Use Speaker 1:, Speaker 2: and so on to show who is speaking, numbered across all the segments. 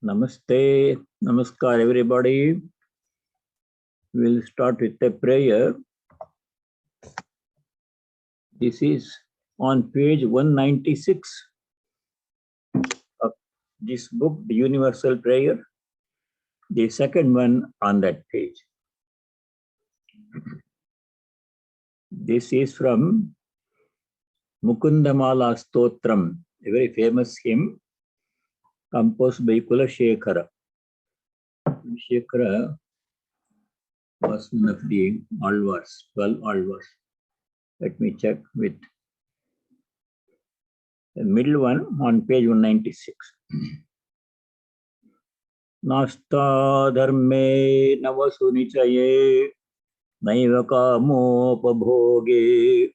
Speaker 1: Namaste, Namaskar everybody. We'll start with a prayer. This is on page 196 of this book, The Universal Prayer, the second one on that page. This is from Mukundamala Stotram, a very famous hymn composed by Kulashekara. Kulashekara was one of the alvars, 12 alvars. Let me check with the middle one on page 196. Nasta dharme navasunichaye naiva kamopabhoge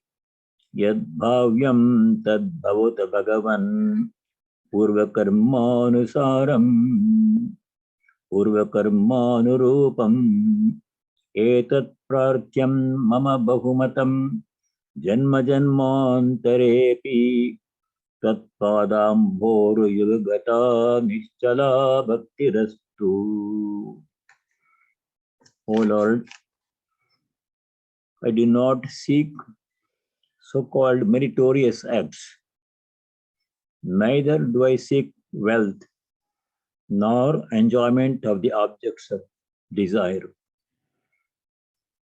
Speaker 1: yad bhavyam tad bhavata bhagavan purvakarmanurupam etat prartyam mama bahumatam janma janmantarepi tat padambhoru yugata nischala bhaktirastu. O Lord, I do not seek so-called meritorious acts, neither do I seek wealth nor enjoyment of the objects of desire.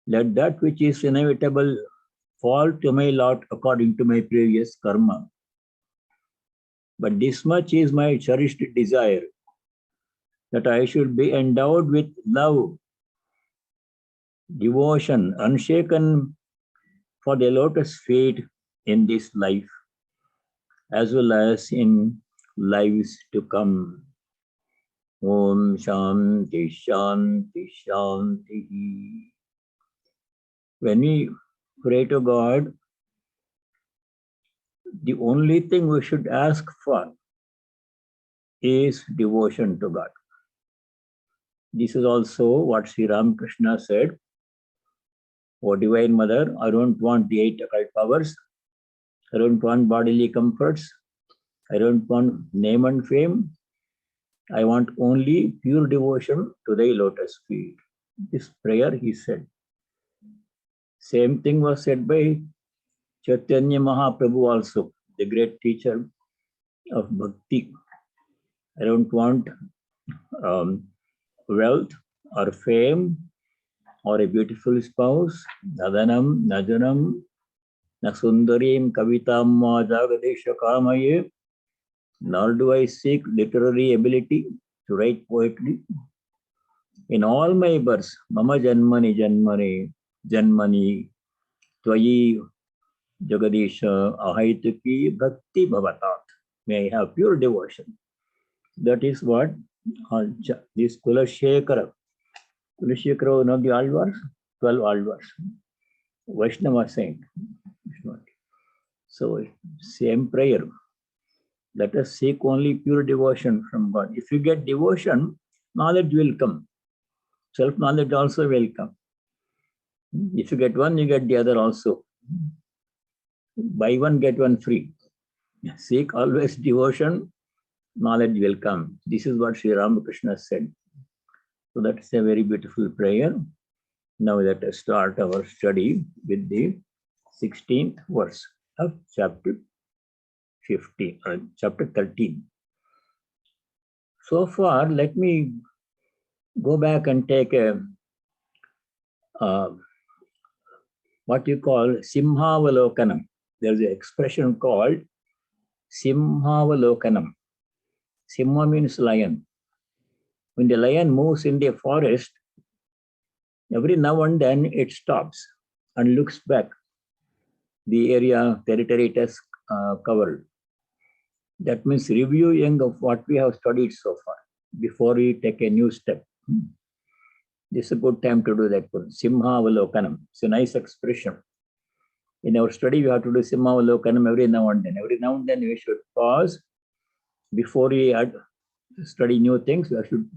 Speaker 1: Let that which is inevitable fall to my lot according to my previous karma. But this much is my cherished desire, that I should be endowed with love, devotion, unshaken for the lotus feet in this life, as well as in lives to come. Om Shanti Shanti Shanti. When we pray to God, the only thing we should ask for is devotion to God. This is also what Sri Ramakrishna said. O Divine Mother, I don't want the 8 occult powers. I don't want bodily comforts. I don't want name and fame. I want only pure devotion to thy lotus feet. This prayer he said. Same thing was said by Chaitanya Mahaprabhu also, the great teacher of bhakti. I don't want wealth or fame or a beautiful spouse. Nadanam, najanam, nasundarim kavitam ma jagadesha kamaye. Nor do I seek literary ability to write poetry. In all my births, mama janmani janmani janmani tvayi jagadesha ahaituki bhakti bhavatat. May I have pure devotion. That is what this Kulashekara, one of the alvars, 12 alvars, Vaishnava saint. So same prayer. Let us seek only pure devotion from God. If you get devotion, knowledge will come. Self-knowledge also will come. If you get one, you get the other also. Buy one, get one free. Seek always devotion, knowledge will come. This is what Sri Ramakrishna said. So that's a very beautiful prayer. Now let us start our study with the 16th verse of chapter 13. So far, let me go back and take a what you call Simhavalokanam. There's an expression called Simhavalokanam. Simha means lion. When the lion moves in the forest, every now and then it stops and looks back the area, territory it has covered. That means reviewing of what we have studied so far before we take a new step. This is a good time to do that one. Simhavalokanam. It's a nice expression. In our study, we have to do Simhavalokanam every now and then. Every now and then we should pause before we study new things. We should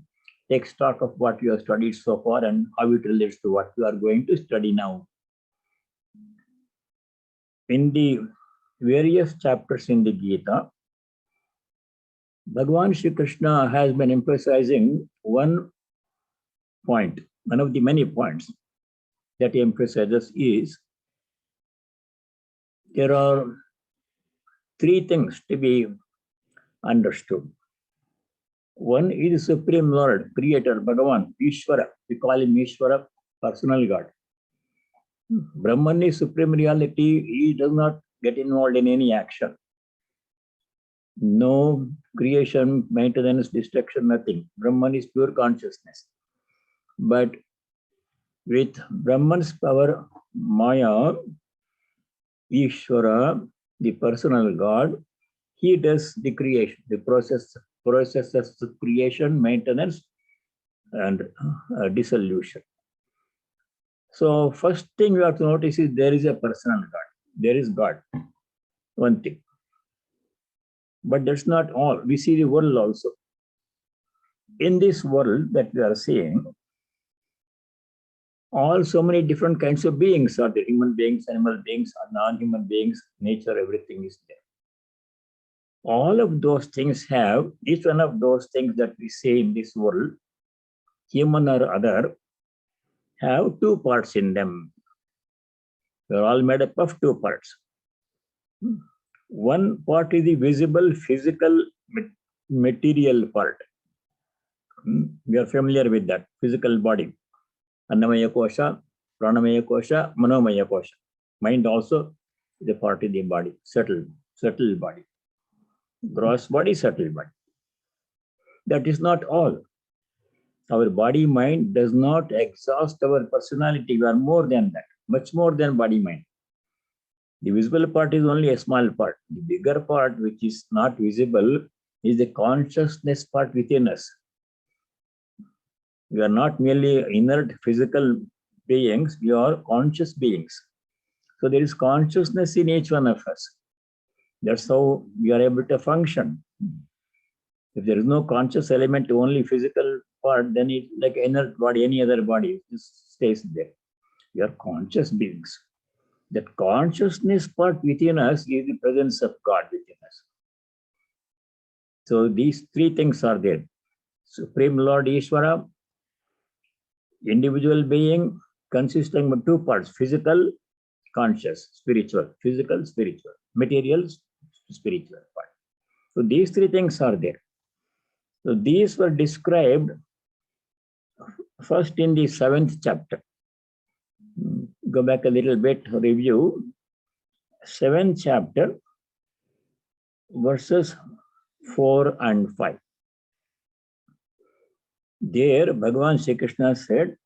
Speaker 1: take stock of what we have studied so far and how it relates to what we are going to study now. In the various chapters in the Gita, Bhagavan Sri Krishna has been emphasizing one point, one of the many points that he emphasizes is there are three things to be understood. One is the Supreme Lord, Creator, Bhagavan, Ishvara. We call him Ishvara, personal God. Brahman is supreme reality. He does not get involved in any action. No creation, maintenance, destruction, nothing. Brahman is pure consciousness. But with Brahman's power, Maya, Ishvara, the personal God, he does the creation, the processes of creation, maintenance, and dissolution. So first thing you have to notice is there is a personal God. There is God, one thing. But that's not all. We see the world also. In this world that we are seeing, all so many different kinds of beings are there. Human beings, animal beings, non-human beings, nature, everything is there. All of those things have, each one of those things that we see in this world, human or other, have two parts in them. They're all made up of two parts. One part is the visible, physical, material part. We are familiar with that, physical body. Annamaya kosha, pranamaya kosha, manomaya kosha. Mind also is a part of the body, subtle body. Gross body, subtle body. That is not all. Our body mind does not exhaust our personality. We are more than that, much more than body mind. The visible part is only a small part. The bigger part, which is not visible, is the consciousness part within us. We are not merely inert physical beings, we are conscious beings. So there is consciousness in each one of us. That's how we are able to function. If there is no conscious element, only physical part, then it's like inert body, any other body, it just stays there. We are conscious beings. That consciousness part within us is the presence of God within us. So these three things are there. Supreme Lord Ishvara, individual being consisting of two parts, physical, conscious, spiritual, physical, spiritual, material, spiritual part. So these three things are there. So these were described first in the 7th chapter. Go back a little bit, review. 7th chapter, verses 4 and 5. There, Bhagavan Sri Krishna said,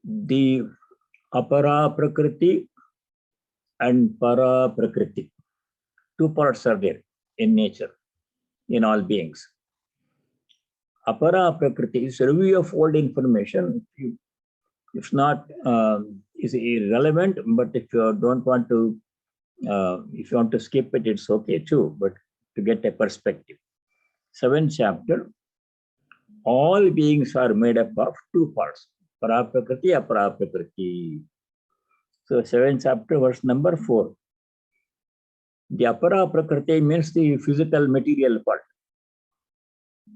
Speaker 1: the apara prakriti and para prakriti. Two parts are there in nature, in all beings. Apara prakriti is a review of old information. It's not is irrelevant, but if you don't want to, if you want to skip it, it's okay too. But to get a perspective, 7th chapter, all beings are made up of two parts: para prakriti, apara prakriti. So 7th chapter, verse number 4. The apara prakriti means the physical material part.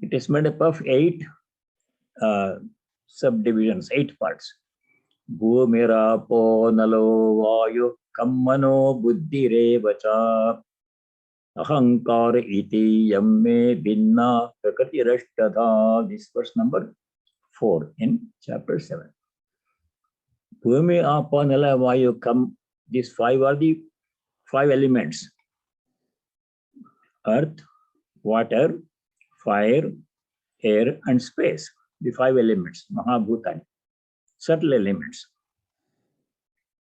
Speaker 1: It is made up of 8 subdivisions, 8 parts. Bhumira po nalo vayu kammano buddhi revacha ahankara iti yamme binna prakriti rashtadha. This verse number 4 in chapter 7. Bhumi apa nala vayu kam. These 5 are the 5 elements: earth, water, fire, air, and space. The 5 elements, Mahabhutani, subtle elements.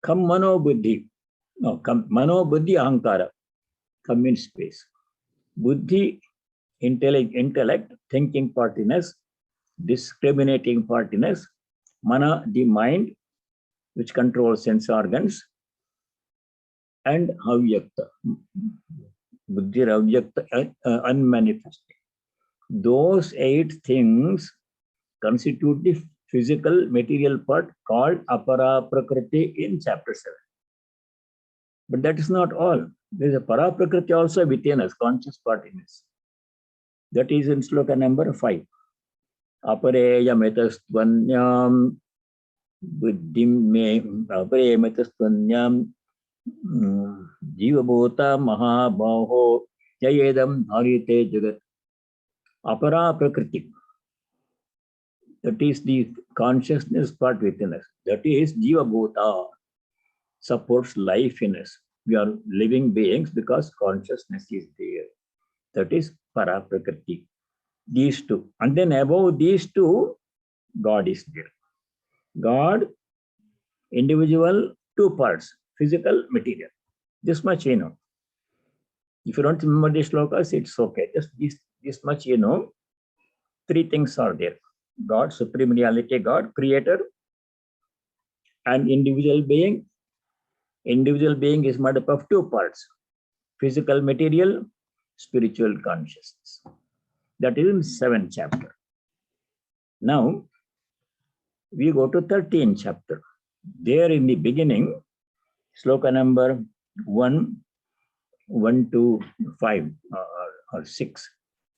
Speaker 1: Kam mano buddhi. No, kam mano buddhi ahankara. Kam means space. Buddhi, intellect, thinking part in us, discriminating part in us. Mana, the mind, which controls sense organs. And avyakta. Buddhi avyakta, unmanifested. Those 8 things constitute the physical material part called apara prakriti in chapter 7. But that is not all. There is a para prakriti also within us, conscious part in us. That is in sloka number 5. Apareyametastvanyam buddhim me apareyametastvanyam jivabhota mahabaho yayedam dharite jagat. Apara Prakriti. That is the consciousness part within us. That is Jiva Bhota, supports life in us. We are living beings because consciousness is there. That is Para Prakriti. These two. And then above these two, God is there. God, individual, two parts, physical, material. This much you know. If you don't remember the slokas, it's okay. Just this much you know. Three things are there. God, Supreme Reality, God, Creator, and individual being. Individual being is made up of two parts, physical material, spiritual consciousness. That is in 7th chapter. Now, we go to 13th chapter. There in the beginning, sloka number 1 to 5 or 6,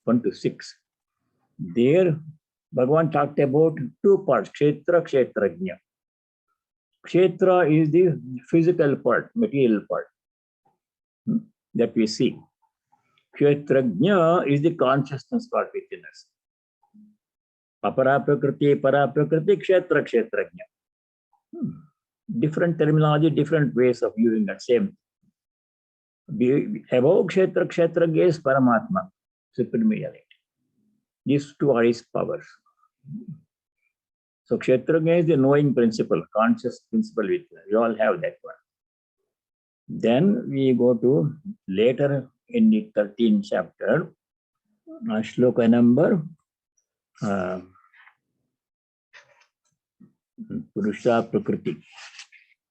Speaker 1: 1 to 6. There, Bhagavan talked about two parts, Kshetra, Kshetrajna. Kshetra is the physical part, material part that we see. Kshetrajna is the consciousness part within us. Apara Prakriti, Para Prakriti, Kshetra, Kshetrajna. Different terminology, different ways of using that same. Above Kshetra, Kshetrajna is Paramatma, Supreme Reality. These two are his powers. So Kshetrajna is the knowing principle, conscious principle within us. We all have that one. Then we go to later in the 13th chapter, sloka number Purusha Prakriti.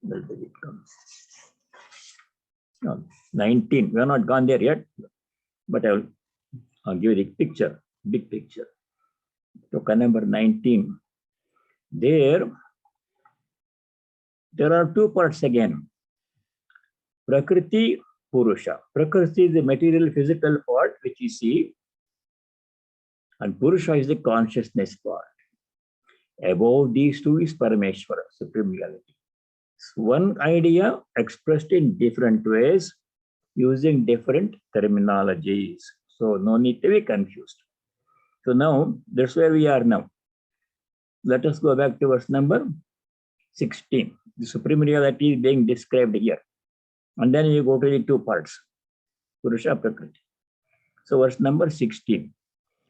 Speaker 1: Where does it come? No, 19. We are not gone there yet, but I'll give you the picture, big picture. Sloka number 19. There are two parts again. Prakriti, Purusha. Prakriti is the material, physical part which you see, and Purusha is the consciousness part. Above these two is Parameshwara, Supreme Reality. So one idea expressed in different ways using different terminologies. So no need to be confused. So now, that's where we are now. Let us go back to verse number 16. The Supreme Reality is being described here. And then you go to the two parts, Purusha, Prakriti. So verse number 16.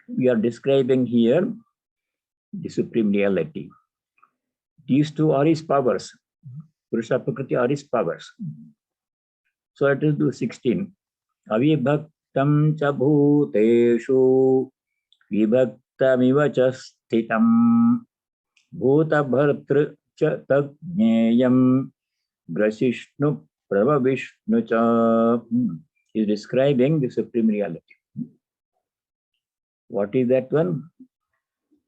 Speaker 1: We are describing here the Supreme Reality. These two are his powers. Purusha, Prakriti are his powers. So let us do 16. Avibhaktam cha bhuteshu vibhaktamiva cha sthitam bhuta bhartr cha tagnyayam grasishnu pravavishnu cha. Is describing the Supreme Reality. What is that one?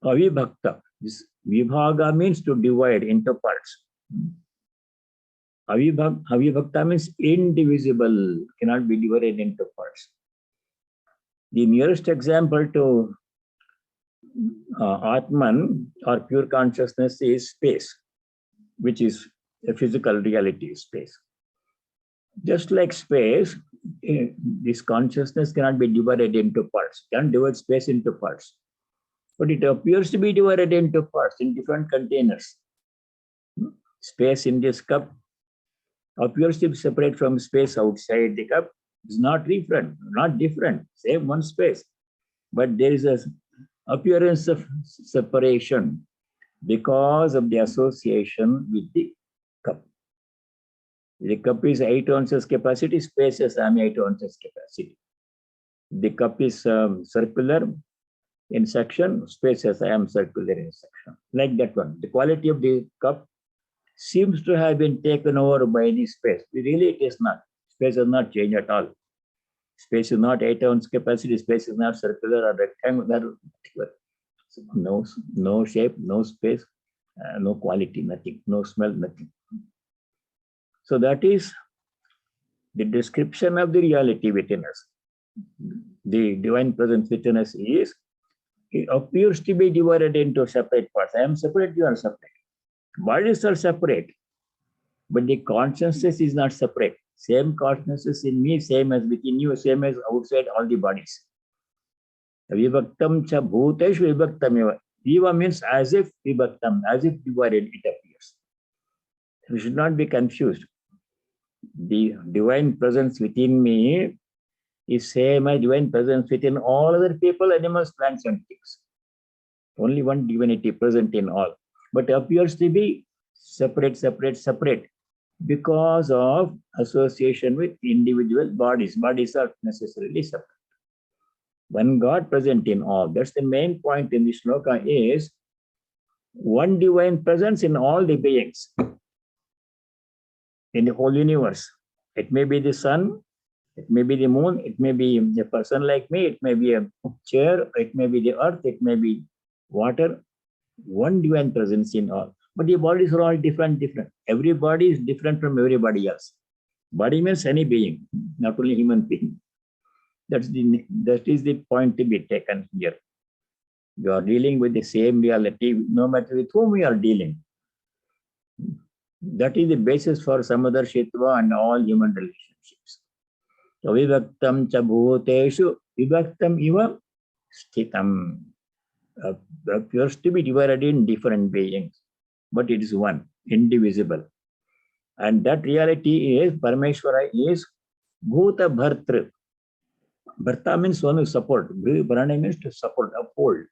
Speaker 1: Avibhakta. This vibhaga means to divide into parts. Avibhakta means indivisible, cannot be divided into parts. The nearest example to Atman or pure consciousness is space, which is a physical reality, space. Just like space, this consciousness cannot be divided into parts. Can't divide space into parts. But it appears to be divided into parts in different containers. Space in this cup appears to be separate from space outside the cup. It's not different, same one space. But there is an appearance of separation because of the association with the cup. The cup is 8 ounces capacity, space is 8 ounces capacity. The cup is circular in section, space is circular in section. Like that one. The quality of the cup seems to have been taken over by the space. Really, it is not. Space has not changed at all. Space is not 8 ounce capacity, space is not circular or rectangular. So no shape, no space, no quality, nothing, no smell, nothing. So that is the description of the reality within us. the divine presence within us is, it appears to be divided into separate parts. I am separate, you are separate. Bodies are separate, but the consciousness is not separate. Same consciousness in me, same as within you, same as outside all the bodies. Vivaktam cha bhuteshu vivaktam eva. Viva means as if vivaktam, as if divided it appears. We should not be confused. The divine presence within me is same as divine presence within all other people, animals, plants, and things. Only one divinity present in all, but appears to be separate, separate, separate because of association with individual bodies. Bodies are necessarily separate. One God present in all. That's the main point in the Sloka is one divine presence in all the beings in the whole universe. It may be the sun, it may be the moon, it may be a person like me, it may be a chair, it may be the earth, it may be water. One divine presence in all. But the bodies are all different. Every body is different from everybody else. Body means any being, not only human being. That is the point to be taken here. You are dealing with the same reality, no matter with whom we are dealing. That is the basis for Samadharshitva and all human relationships. So vivaktam cha bhuteshu vivaktam iva sthitam. Appears to be divided in different beings, but it is one, indivisible. And that reality is, Parameshwara is Bhuta Bhartru. Bharta means one who support. Bharana means to support, uphold.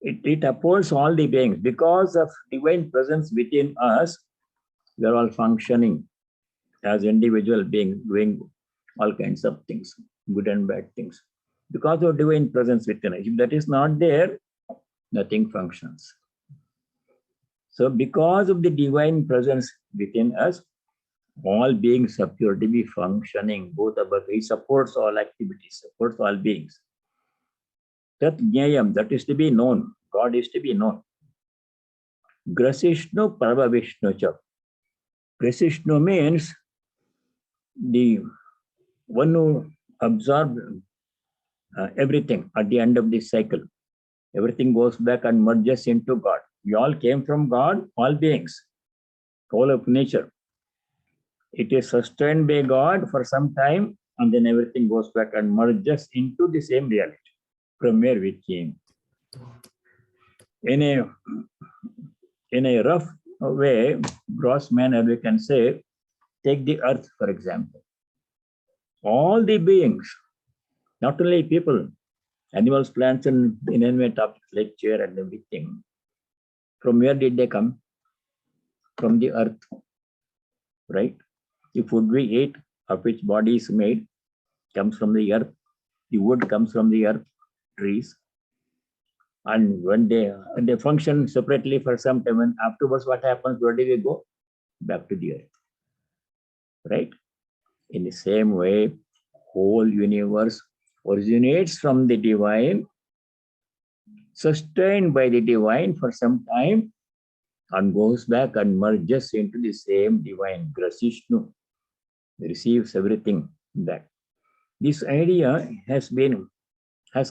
Speaker 1: It upholds all the beings. Because of divine presence within us, we are all functioning as individual beings, doing all kinds of things, good and bad things. Because of divine presence within us. If that is not there, nothing functions. So because of the divine presence within us, all beings appear to be functioning. Both above, he supports all activities, supports all beings. Tat jnayam, that is to be known. God is to be known. Grasishnu Parvavishnu cha. Grasishnu means the one who absorbs everything at the end of this cycle. Everything goes back and merges into God. We all came from God, all beings, whole of nature. It is sustained by God for some time, and then everything goes back and merges into the same reality from where we came. In a rough way, gross manner, we can say, take the earth, for example. All the beings, not only people, animals, plants, and inanimate objects like chair and everything, from where did they come? From the earth, right? The food we eat, of which body is made, comes from the earth. The wood comes from the earth, trees. And when they function separately for some time, and afterwards what happens? Where do we go? Back to the earth, right? In the same way, whole universe originates from the divine, sustained by the divine for some time, and goes back and merges into the same divine. Grasishnu receives everything back. This idea has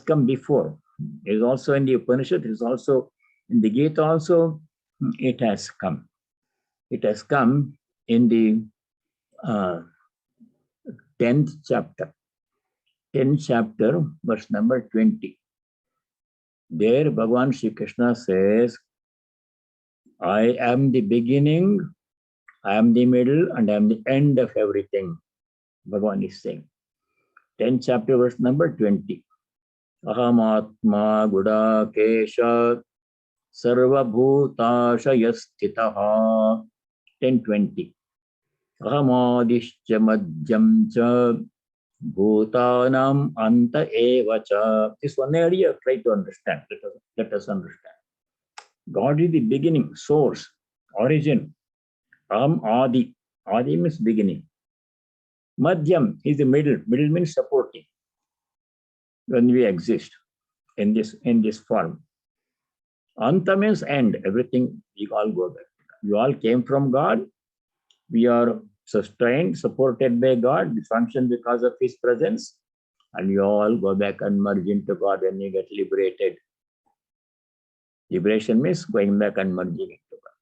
Speaker 1: come before. It is also in the Upanishad, it is also in the Gita also, it has come. It has come in the 10th chapter. 10th chapter, verse number 20. There, Bhagavan Shri Krishna says, I am the beginning, I am the middle, and I am the end of everything. Bhagavan is saying. 10th chapter, verse number 20. Ahamatma Gudakesha Sarva Bhutashayastitaha. 10:20. Ahamadishcha Madhyam cha Bhutanam Anta eva cha. This one area, try to understand. Let us understand. God is the beginning, source, origin. Adi. Adi means beginning. Madhyam is the middle. Middle means supporting. When we exist in this form. Anta means end. Everything, we all go back. We all came from God. We are sustained, supported by God. We function because of His presence. And you all go back and merge into God when you get liberated. Liberation means going back and merging into God.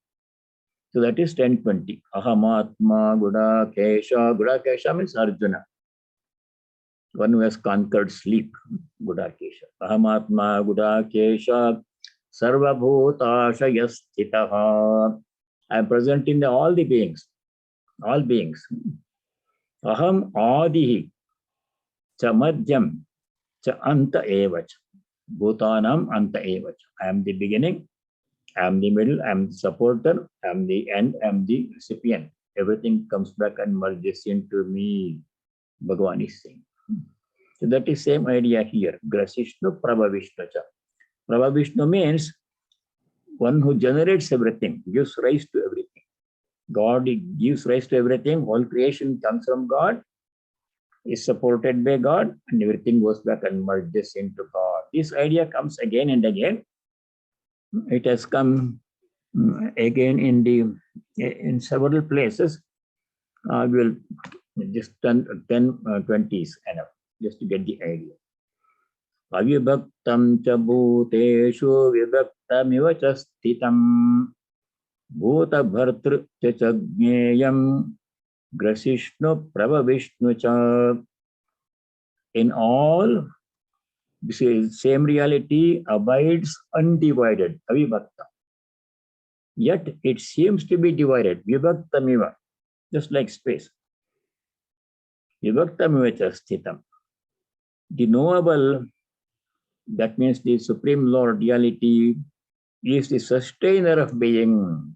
Speaker 1: So that is 1020. Ahamatma Gudakesha. Gudakesha means Arjuna. One who has conquered sleep. Gudakesha. Ahamatma Gudakesha. Sarvabhutasha Yasthitaha. I am present in all the beings. All beings. Aham Adihi. Cha Madhyam. Cha Anta Evach. Bhutanam Anta Evach. I am the beginning. I am the middle, I am the supporter, I am the end, I am the recipient. Everything comes back and merges into me, Bhagavan is saying. So that is same idea here. Grasishnu Prabhavishnu cha. Prabhavishnu means one who generates everything, gives rise to everything. God gives rise to everything. All creation comes from God, is supported by God, and everything goes back and merges into God. This idea comes again and again. It has come again in several places. We'll just 20s enough, just to get the idea. Avibhaktam cha bhuteshu vibhaktamiva cha sthitam bhuta bhartru cha jneyam grasishnu prabhavishnu cha. In all, this is same reality abides undivided, avibhakta. Yet it seems to be divided, vibhaktamiva, just like space. Vibhaktamiva cha sthitam. The knowable, that means the Supreme Lord reality, is the sustainer of being.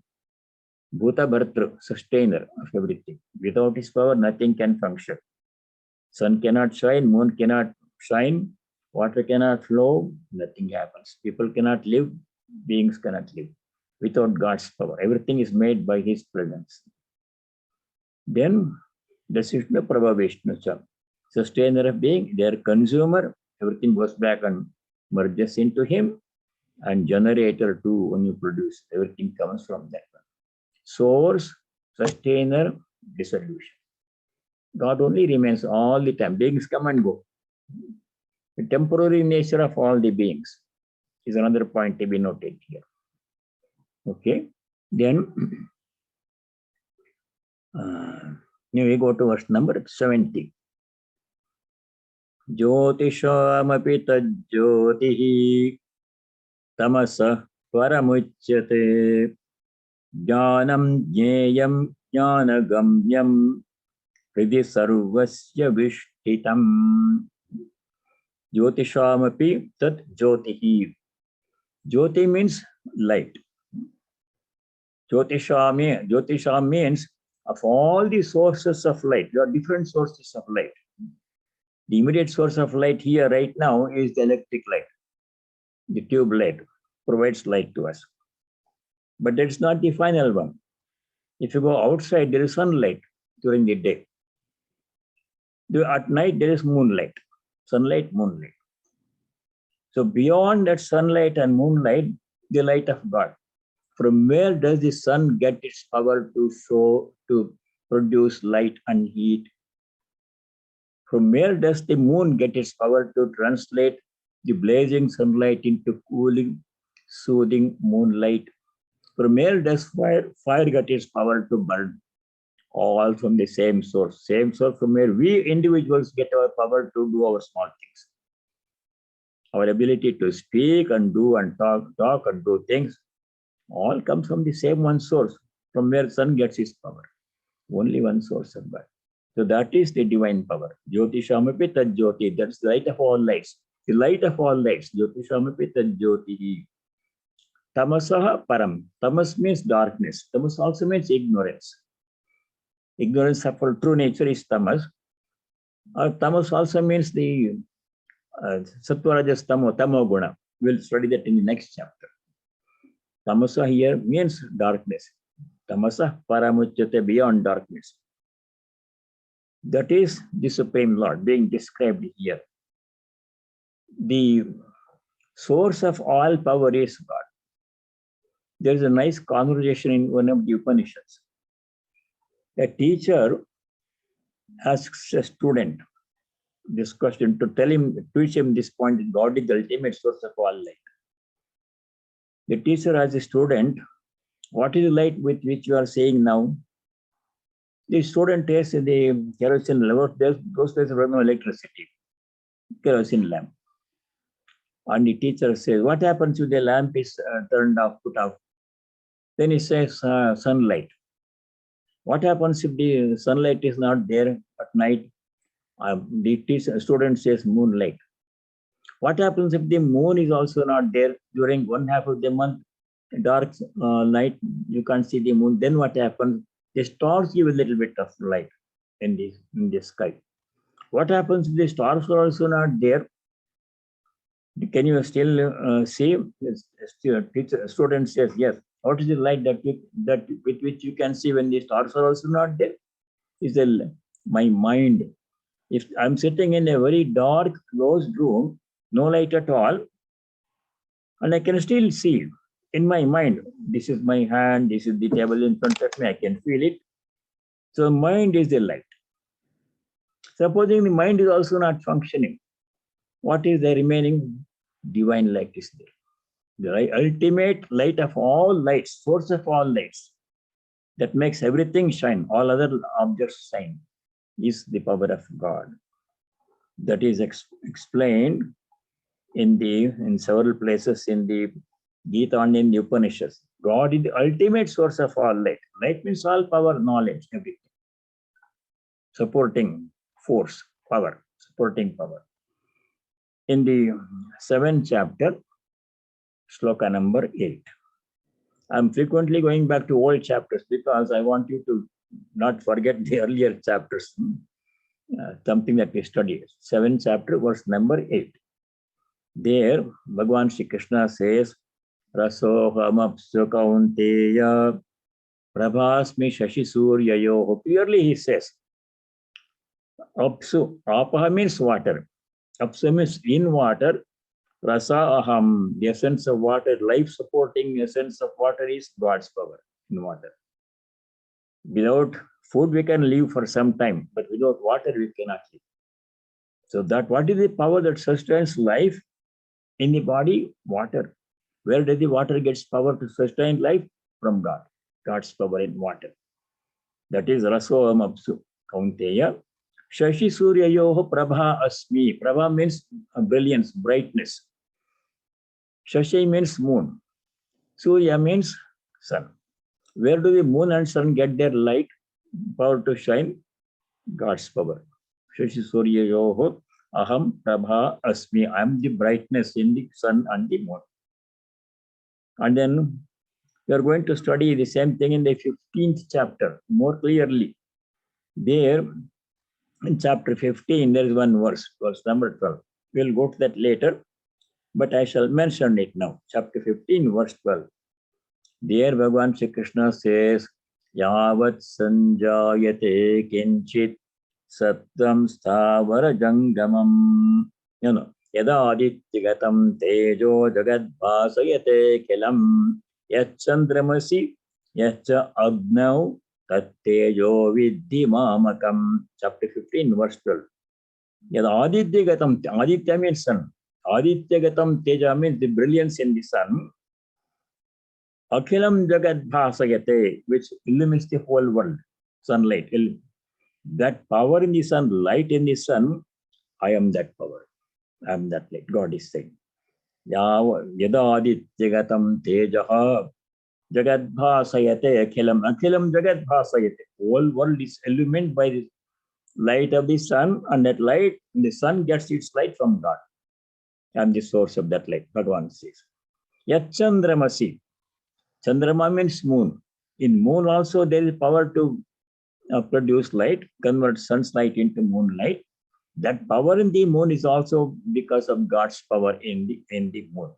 Speaker 1: Bhuta Bhartru, sustainer of everything. Without his power, nothing can function. Sun cannot shine, moon cannot shine, water cannot flow, nothing happens. People cannot live, beings cannot live. Without God's power, everything is made by his presence. Then the Sishnu Prabha Vishnu, sustainer of being, their consumer, everything goes back and merges into him, and generator too, when you produce, everything comes from that one. Source, sustainer, dissolution. God only remains all the time. Beings come and go. The temporary nature of all the beings is another point to be noted here. Okay, then now we go to verse number 70. Jyotishamapi tajyotihi tamasa paramuchyate jnanam jneyam jnanagamyam hridi sarvasya vishtitam. Jyotishamapi tat jyotihi. Jyoti means light. Jyotisham means of all the sources of light. There are different sources of light. The immediate source of light here right now is the electric light. The tube light provides light to us. But that's not the final one. If you go outside, there is sunlight during the day. At night, there is moonlight. Sunlight, moonlight. So beyond that sunlight and moonlight, the light of God. From where does the sun get its power to produce light and heat? From where does the moon get its power to translate the blazing sunlight into cooling, soothing moonlight? From where does fire get its power to burn? All from the same source. Same source from where we individuals get our power to do our small things. Our ability to speak and do and talk and do things, all comes from the same one source, from where sun gets its power. Only one source of God. So that is the divine power. Jyotishamapi tad jyoti. That's the light of all lights. The light of all lights. Jyotishamapi tad jyoti. Tamasaha param. Tamas means darkness. Tamas also means ignorance. Ignorance of our true nature is tamas. Tamas also means the sattva rajas tamo guna. We'll study that in the next chapter. Tamasa here means darkness. Tamasa paramuchyate, beyond darkness. That is the Supreme Lord being described here. The source of all power is God. There is a nice conversation in one of the Upanishads. A teacher asks a student, this question to teach him this point that God is the ultimate source of all light. The teacher asks the student, what is the light with which you are saying now? The student takes the kerosene lamp. Those days there was no electricity. Kerosene lamp. And the teacher says, what happens if the lamp is turned off, put off? Then he says, sunlight. What happens if the sunlight is not there at night? The student says, moonlight. What happens if the moon is also not there during one half of the month? Dark night, you can't see the moon. Then what happens? The stars give a little bit of light in the sky. What happens if the stars are also not there? Can you still see? Student says, yes. What is the light that with which you can see when the stars are also not there? Is my mind. If I'm sitting in a very dark, closed room, no light at all, and I can still see in my mind, this is my hand, this is the table in front of me, I can feel it. So mind is the light. Supposing the mind is also not functioning, what is the remaining? Divine light is there. The ultimate light of all lights, source of all lights, that makes everything shine, all other objects shine, is the power of God. That is explained in several places in the Gita and in the Upanishads. God is the ultimate source of all light. Light means all power, knowledge, everything. Supporting force, power, supporting power. In the 7th chapter, Sloka number 8. I'm frequently going back to old chapters because I want you to not forget the earlier chapters. Something that we studied. 7th chapter, verse number 8. There, Bhagavan Shri Krishna says, Rasohamapsu kaunteya prabhasmi shashi suryayo. Clearly he says, Apsu, apaha means water. Apsu means in water. Rasa aham, the essence of water, life supporting essence of water is God's power in water. Without food we can live for some time, but without water we cannot live. So that what is the power that sustains life in the body? Water. Where does the water gets power to sustain life? From God. God's power in water. That is Rasoam Apsu Kaunteya. Shashi Suryayoho Prabha Asmi. Prabha means brilliance, brightness. Shashi means moon. Surya means sun. Where do the moon and sun get their light, power to shine? God's power. Shashi Suryayoho Aham Prabha Asmi. I am the brightness in the sun and the moon. And then we are going to study the same thing in the 15th chapter more clearly. There, in chapter 15, there is one verse number 12. We'll go to that later, but I shall mention it now. Chapter 15, verse 12. There, Bhagavan Shri Krishna says, Yavat sanjayate kinchit sattam sthavara jangamam. Yada adityatam tejo jagad bhasayate kelam yachandramasi yacha agnau tattejo vidhi mamakam. Chapter 15, verse 12. Yada adityatam, aditya means sun. Aditya-gatam teja means the brilliance in the sun. Akhilam jagat bhasayate, which illumines the whole world. Sunlight. That power in the sun, light in the sun, I am that power. I am that light. God is saying. Yada aditya-gatam tejaha jagat bhasayate akhilam. Akhilam jagat bhasayate. Whole world is illuminated by the light of the sun, and that light, the sun gets its light from God. I am the source of that light, Bhagavan says. Yachandramasi. Chandrama means moon. In moon also there is power to produce light, convert sun's light into moonlight. That power in the moon is also because of God's power in the moon.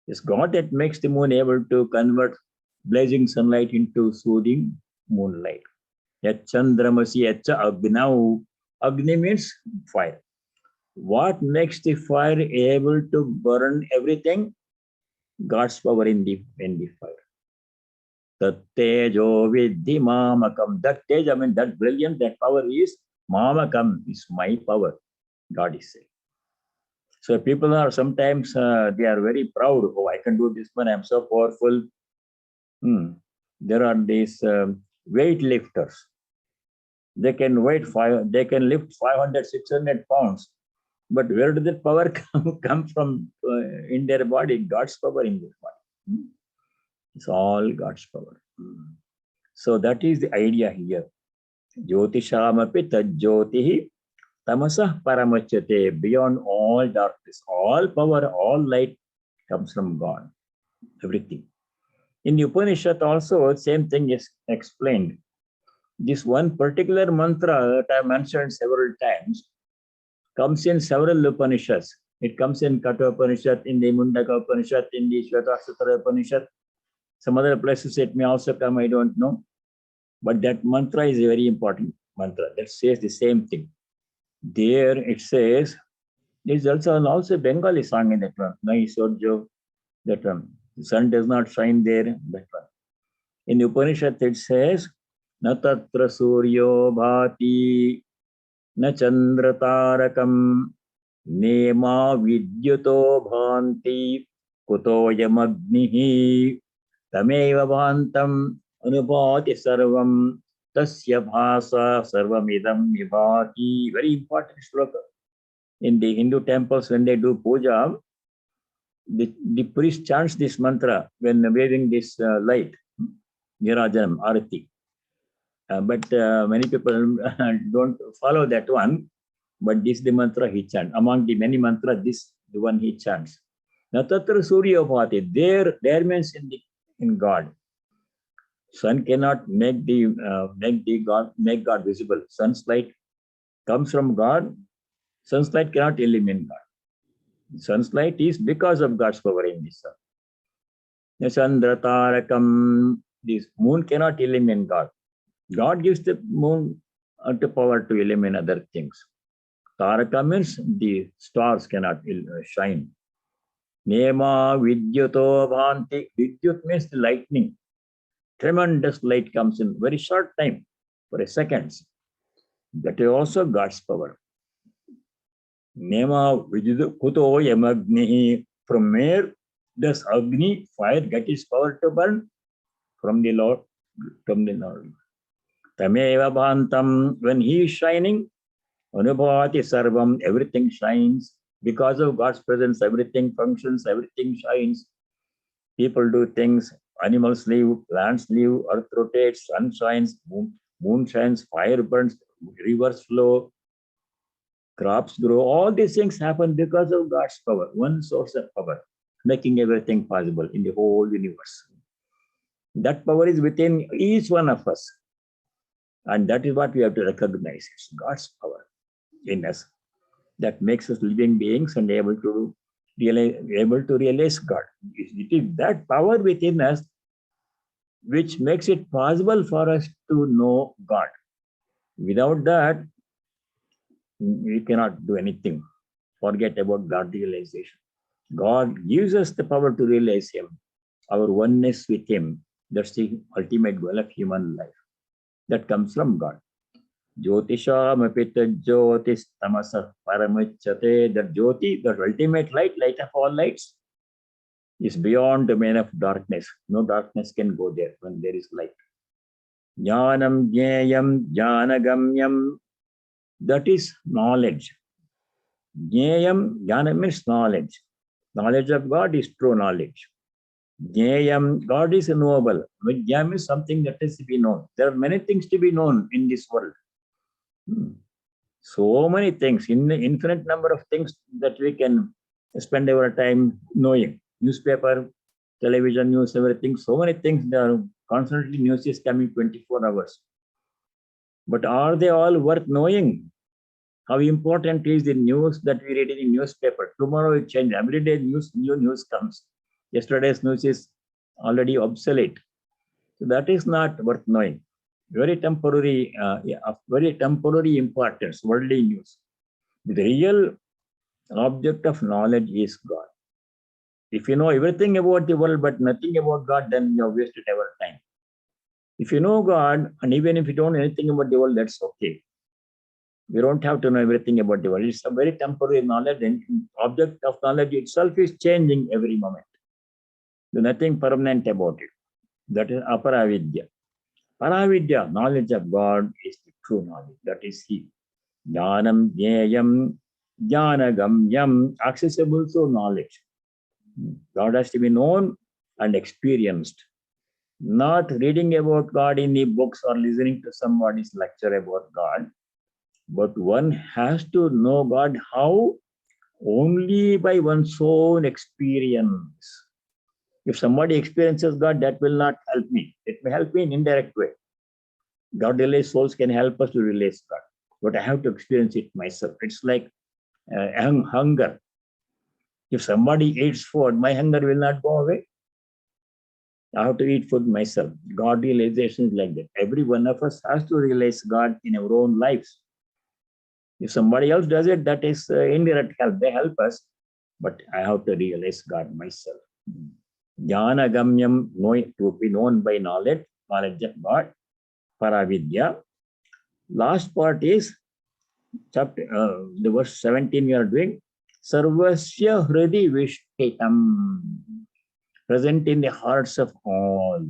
Speaker 1: It's God that makes the moon able to convert blazing sunlight into soothing moonlight. Yachandramasi yacha agnau. Agni means fire. What makes the fire able to burn everything? God's power in the fire. Tattejo vidhi mamakam. That teja, I mean that brilliance, that power is mamakam, is my power. God is saying. So people are sometimes, they are very proud. Oh, I can do this one. I'm so powerful. There are these weight lifters. They can lift 500, 600 pounds. But where did that power come from in their body? God's power in their body. It's all God's power. So that is the idea here. Jyotishamapi tajyotihi tamasah paramachyate. Beyond all darkness, all power, all light comes from God. Everything. In the Upanishad also, same thing is explained. This one particular mantra that I mentioned several times comes in several Upanishads. It comes in Katha Upanishad, in the Mundaka Upanishad, in the Shvetashvatara Upanishad. Some other places it may also come, I don't know. But that mantra is a very important mantra that says the same thing. There it says, there's also a Bengali song in that one. Nai Sorjo, that one. The sun does not shine there, that one. In the Upanishad it says, Na tatra suryo bhati, na chandra tarakam, nema vidyuto bhanti, kuto yamagnihi, tameva bhantam, anubhati sarvam, tasya bhasa sarvamidam vibhati. Very important sloka. In the Hindu temples, when they do puja, the priest chants this mantra when waving this light, Nirajanam, Arati. But many people don't follow that one. But this is the mantra he chants. Among the many mantras, this is the one he chants. Natatra Surya Bhati. There means in God. Sun cannot make God visible. Sun's light comes from God. Sun's light cannot eliminate God. Sun's light is because of God's power in the sun. Chandra Tarakam. This moon cannot eliminate God. God gives the moon the power to eliminate other things. Taraka means the stars cannot shine. Nema vidyuto bhanti. Vidyut means the lightning. Tremendous light comes in very short time, for a second. That is also God's power. Nema vidyuto kuto yamagnihi. From where does Agni, fire, get its power to burn? From the Lord. From the Lord. Tameva bhantam. When he is shining, anubhati sarvam, everything shines. Because of God's presence, everything functions, everything shines. People do things, animals live, plants live, earth rotates, sun shines, moon shines, fire burns, rivers flow, crops grow. All these things happen because of God's power, one source of power, making everything possible in the whole universe. That power is within each one of us. And that is what we have to recognize. It's God's power in us that makes us living beings and able to realize God. It is that power within us which makes it possible for us to know God. Without that, we cannot do anything. Forget about God realization. God gives us the power to realize Him, our oneness with Him. That's the ultimate goal of human life. That comes from God. Jyotishamapi tajyotis tamasah paramachyate. That Jyoti, that ultimate light, light of all lights, is beyond the domain of darkness. No darkness can go there when there is light. Jnanam jneyam jnanagamyam. That is knowledge. Jneyam, jnana means knowledge. Knowledge of God is true knowledge. Jneyam, God is knowable. Jnana is something that is to be known. There are many things to be known in this world. So many things, in the infinite number of things that we can spend our time knowing. Newspaper, television news, everything, so many things. There are constantly news is coming 24 hours. But are they all worth knowing? How important is the news that we read in the newspaper? Tomorrow it changes. Every day new news comes. Yesterday's news is already obsolete. So that is not worth knowing. Very temporary importance, worldly news. The real object of knowledge is God. If you know everything about the world but nothing about God, then you have wasted our time. If you know God, and even if you don't know anything about the world, that's okay. We don't have to know everything about the world. It's a very temporary knowledge, and object of knowledge itself is changing every moment. There's nothing permanent about it. That is aparavidya. Paravidya, knowledge of God, is the true knowledge. That is He. Jnanam jneyam jnanagamyam, accessible through knowledge. God has to be known and experienced. Not reading about God in the books or listening to somebody's lecture about God, but one has to know God how? Only by one's own experience. If somebody experiences God, that will not help me. It may help me in indirect way. God-realized souls can help us to realize God, but I have to experience it myself. It's like hunger. If somebody eats food, my hunger will not go away. I have to eat food myself. God realization is like that. Every one of us has to realize God in our own lives. If somebody else does it, that is indirect help. They help us, but I have to realize God myself. Jnana gamyam, to be known by knowledge of God, paravidya. Last part is chapter, the verse 17 we are doing. Sarvasya hridi vishtitam, present in the hearts of all.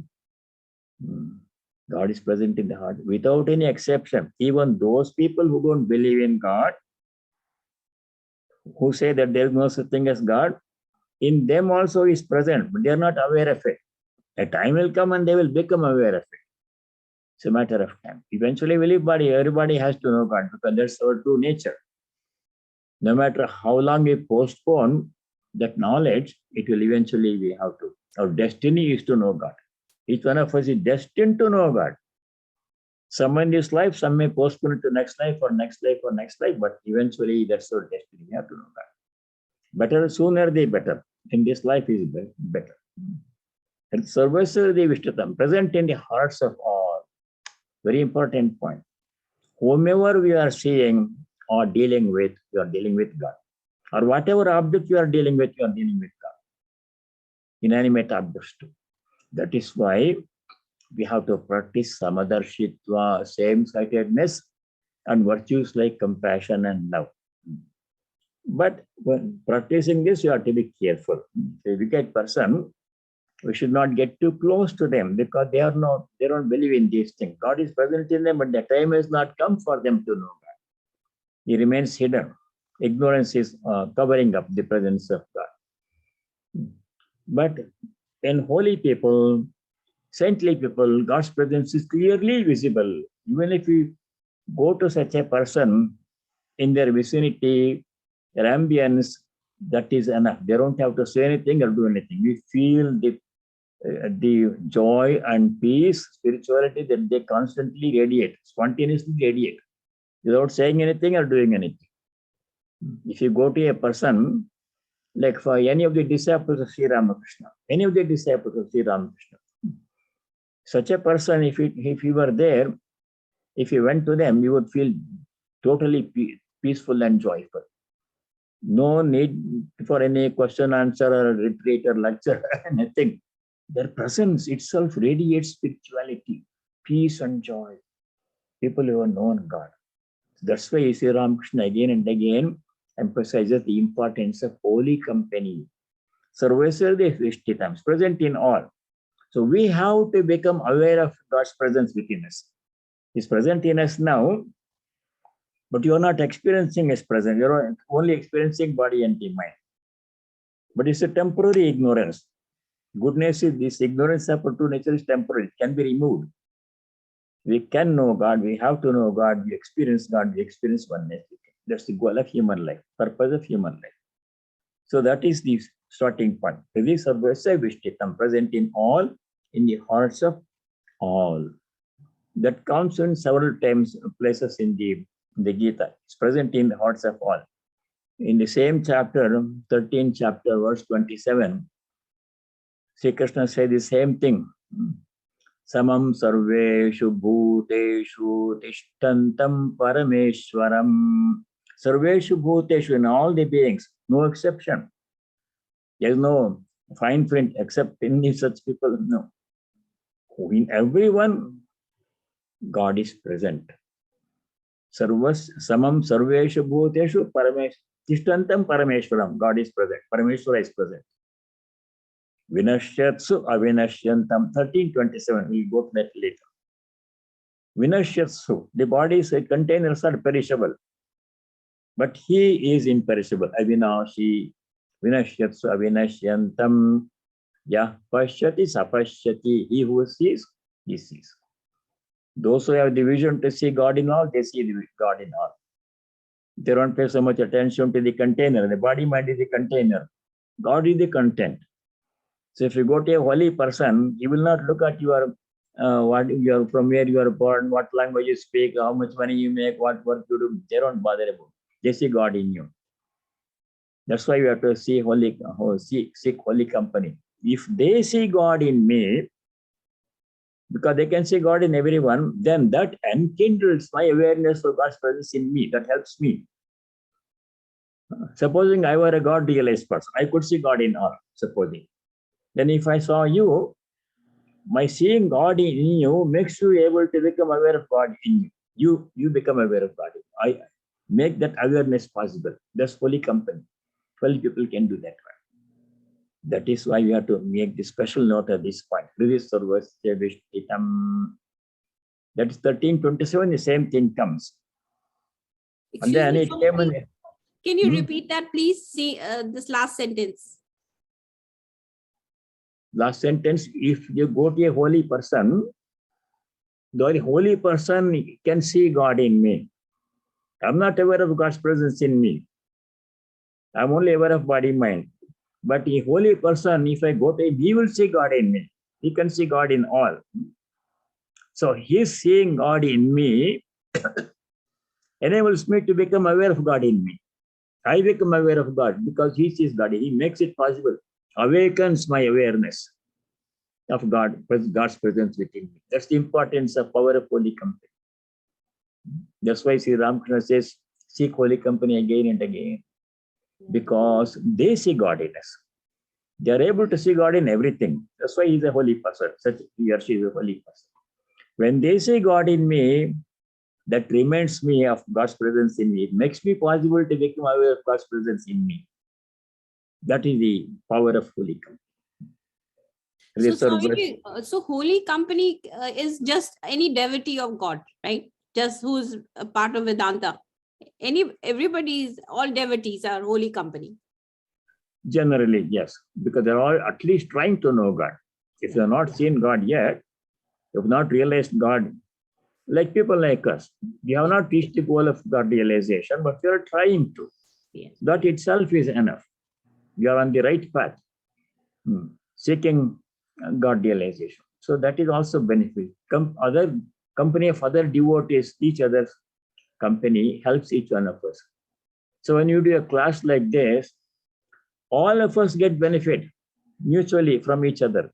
Speaker 1: God is present in the heart without any exception. Even those people who don't believe in God, who say that there is no such thing as God, in them also is present, but they are not aware of it. A time will come and they will become aware of it. It's a matter of time. Eventually, everybody has to know God, because that's our true nature. No matter how long we postpone that knowledge, it will eventually we have to. Our destiny is to know God. Each one of us is destined to know God. Some in this life, some may postpone it to next life or next life or next life, but eventually that's our destiny. We have to know God. Better, sooner the better. In this life is better. And Sarvasya Devi Vishtatam, present in the hearts of all. Very important point. Whomever we are seeing or dealing with, we are dealing with God. Or whatever object you are dealing with, you are dealing with God. Inanimate objects too. That is why we have to practice samadarshitva, same-sightedness, and virtues like compassion and love. But when practicing this, you have to be careful. A wicked person, we should not get too close to them, because they don't believe in these things. God is present in them, but the time has not come for them to know God. He remains hidden. Ignorance is covering up the presence of God. But in holy people, saintly people, God's presence is clearly visible. Even if you go to such a person, in their vicinity, their ambience, that is enough. They don't have to say anything or do anything. We feel the joy and peace, spirituality that they constantly radiate, spontaneously radiate, without saying anything or doing anything. If you go to a person, like for any of the disciples of Sri Ramakrishna, such a person, if he were there, if you went to them, you would feel totally peaceful and joyful. No need for any question, answer, or retreat or lecture, nothing. Their presence itself radiates spirituality, peace and joy. People who have known God. That's why Sri Ramakrishna again and again emphasizes the importance of holy company. Sarvasya Vishtitam, present in all. So we have to become aware of God's presence within us. He's present in us now, but you are not experiencing His presence. You are only experiencing body and the mind. But it's a temporary ignorance. Goodness is this ignorance of true nature is temporary. It can be removed. We can know God. We have to know God. We experience God. We experience oneness. That's the goal of human life, purpose of human life. So that is the starting point. This Sarvasya Vishtitam, present in all, in the hearts of all. That comes in several times, places in the Gita. It's present in the hearts of all. In the same chapter, 13th chapter, verse 27, Sri Krishna said the same thing. Samam sarveshu bhuteshu tishtantam parameshwaram. Sarveshu bhuteshu, in all the beings, no exception. There is no fine print except in such people. No. In everyone, God is present. Sarvas samam sarveshu bhuteshu tishtantam parameshwaram. God is present. Parameshwara is present. Vinashyatsu avinashyantam. 13:27. We'll go to that later. Vinashyatsu. The body's containers are perishable, but he is imperishable. Avinashi. Vinashyatsu avinashyantam. Yah pashyati sapashyati. He who sees, he sees. Those who have the vision to see God in all, they see God in all. They don't pay so much attention to the container. The body mind is the container. God is the content. So if you go to a holy person, he will not look at your what you are, from where you are born, what language you speak, how much money you make, what work you do. They don't bother about. They see God in you. That's why you have to see seek holy company. If they see God in me, because they can see God in everyone, then that enkindles my awareness of God's presence in me. That helps me. Supposing I were a God realized person, I could see God in all, supposing. Then if I saw you, my seeing God in you makes you able to become aware of God in you. You become aware of God. I make that awareness possible. That's holy company. 12 people can do that. That is why we have to make this special note at this point. That is 13:27, the same thing comes.
Speaker 2: Excuse
Speaker 1: and then
Speaker 2: me,
Speaker 1: it came in.
Speaker 2: Can you repeat that, please? See this last sentence.
Speaker 1: Last sentence, if you go to a holy person, the holy person can see God in me. I'm not aware of God's presence in me. I'm only aware of body mind. But a holy person, if I go to him, he will see God in me. He can see God in all. So his seeing God in me enables me to become aware of God in me. I become aware of God because he sees God. He makes it possible. Awakens my awareness of God's presence within me. That's the importance of power of holy company. That's why Sri Ramakrishna says, seek holy company again and again. Because they see God in us. They are able to see God in everything. That's why he's a holy person. Such he or she is a holy person. When they see God in me, that reminds me of God's presence in me. It makes me possible to become aware of God's presence in me. That is the power of holy company.
Speaker 2: So holy company is just any devotee of God, right? Just who's a part of Vedanta. All devotees are holy company.
Speaker 1: Generally, yes, because they're all at least trying to know God. If they're not seen God yet, if not realized God, like people like us, we have not reached the goal of God realization, but we are trying to.
Speaker 2: Yes.
Speaker 1: That itself is enough. We are on the right path, seeking God realization. So that is also benefit. Other company of other devotees, each other's company helps each one of us. So when you do a class like this, all of us get benefit mutually from each other,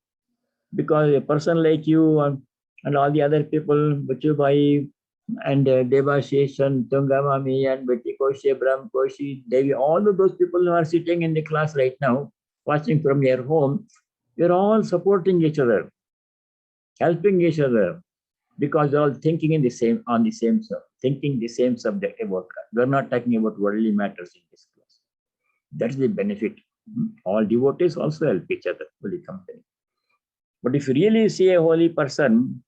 Speaker 1: because a person like you and all the other people, Bachubai and Devashish and Tungamami and Betty Koshi, Brahm Koshi, Devi, all of those people who are sitting in the class right now, watching from your home, you're all supporting each other, helping each other, because they're all thinking on the same subject about God. We're not talking about worldly matters in this class. That's the benefit. All devotees also help each other, holy company. But if you really see a holy person,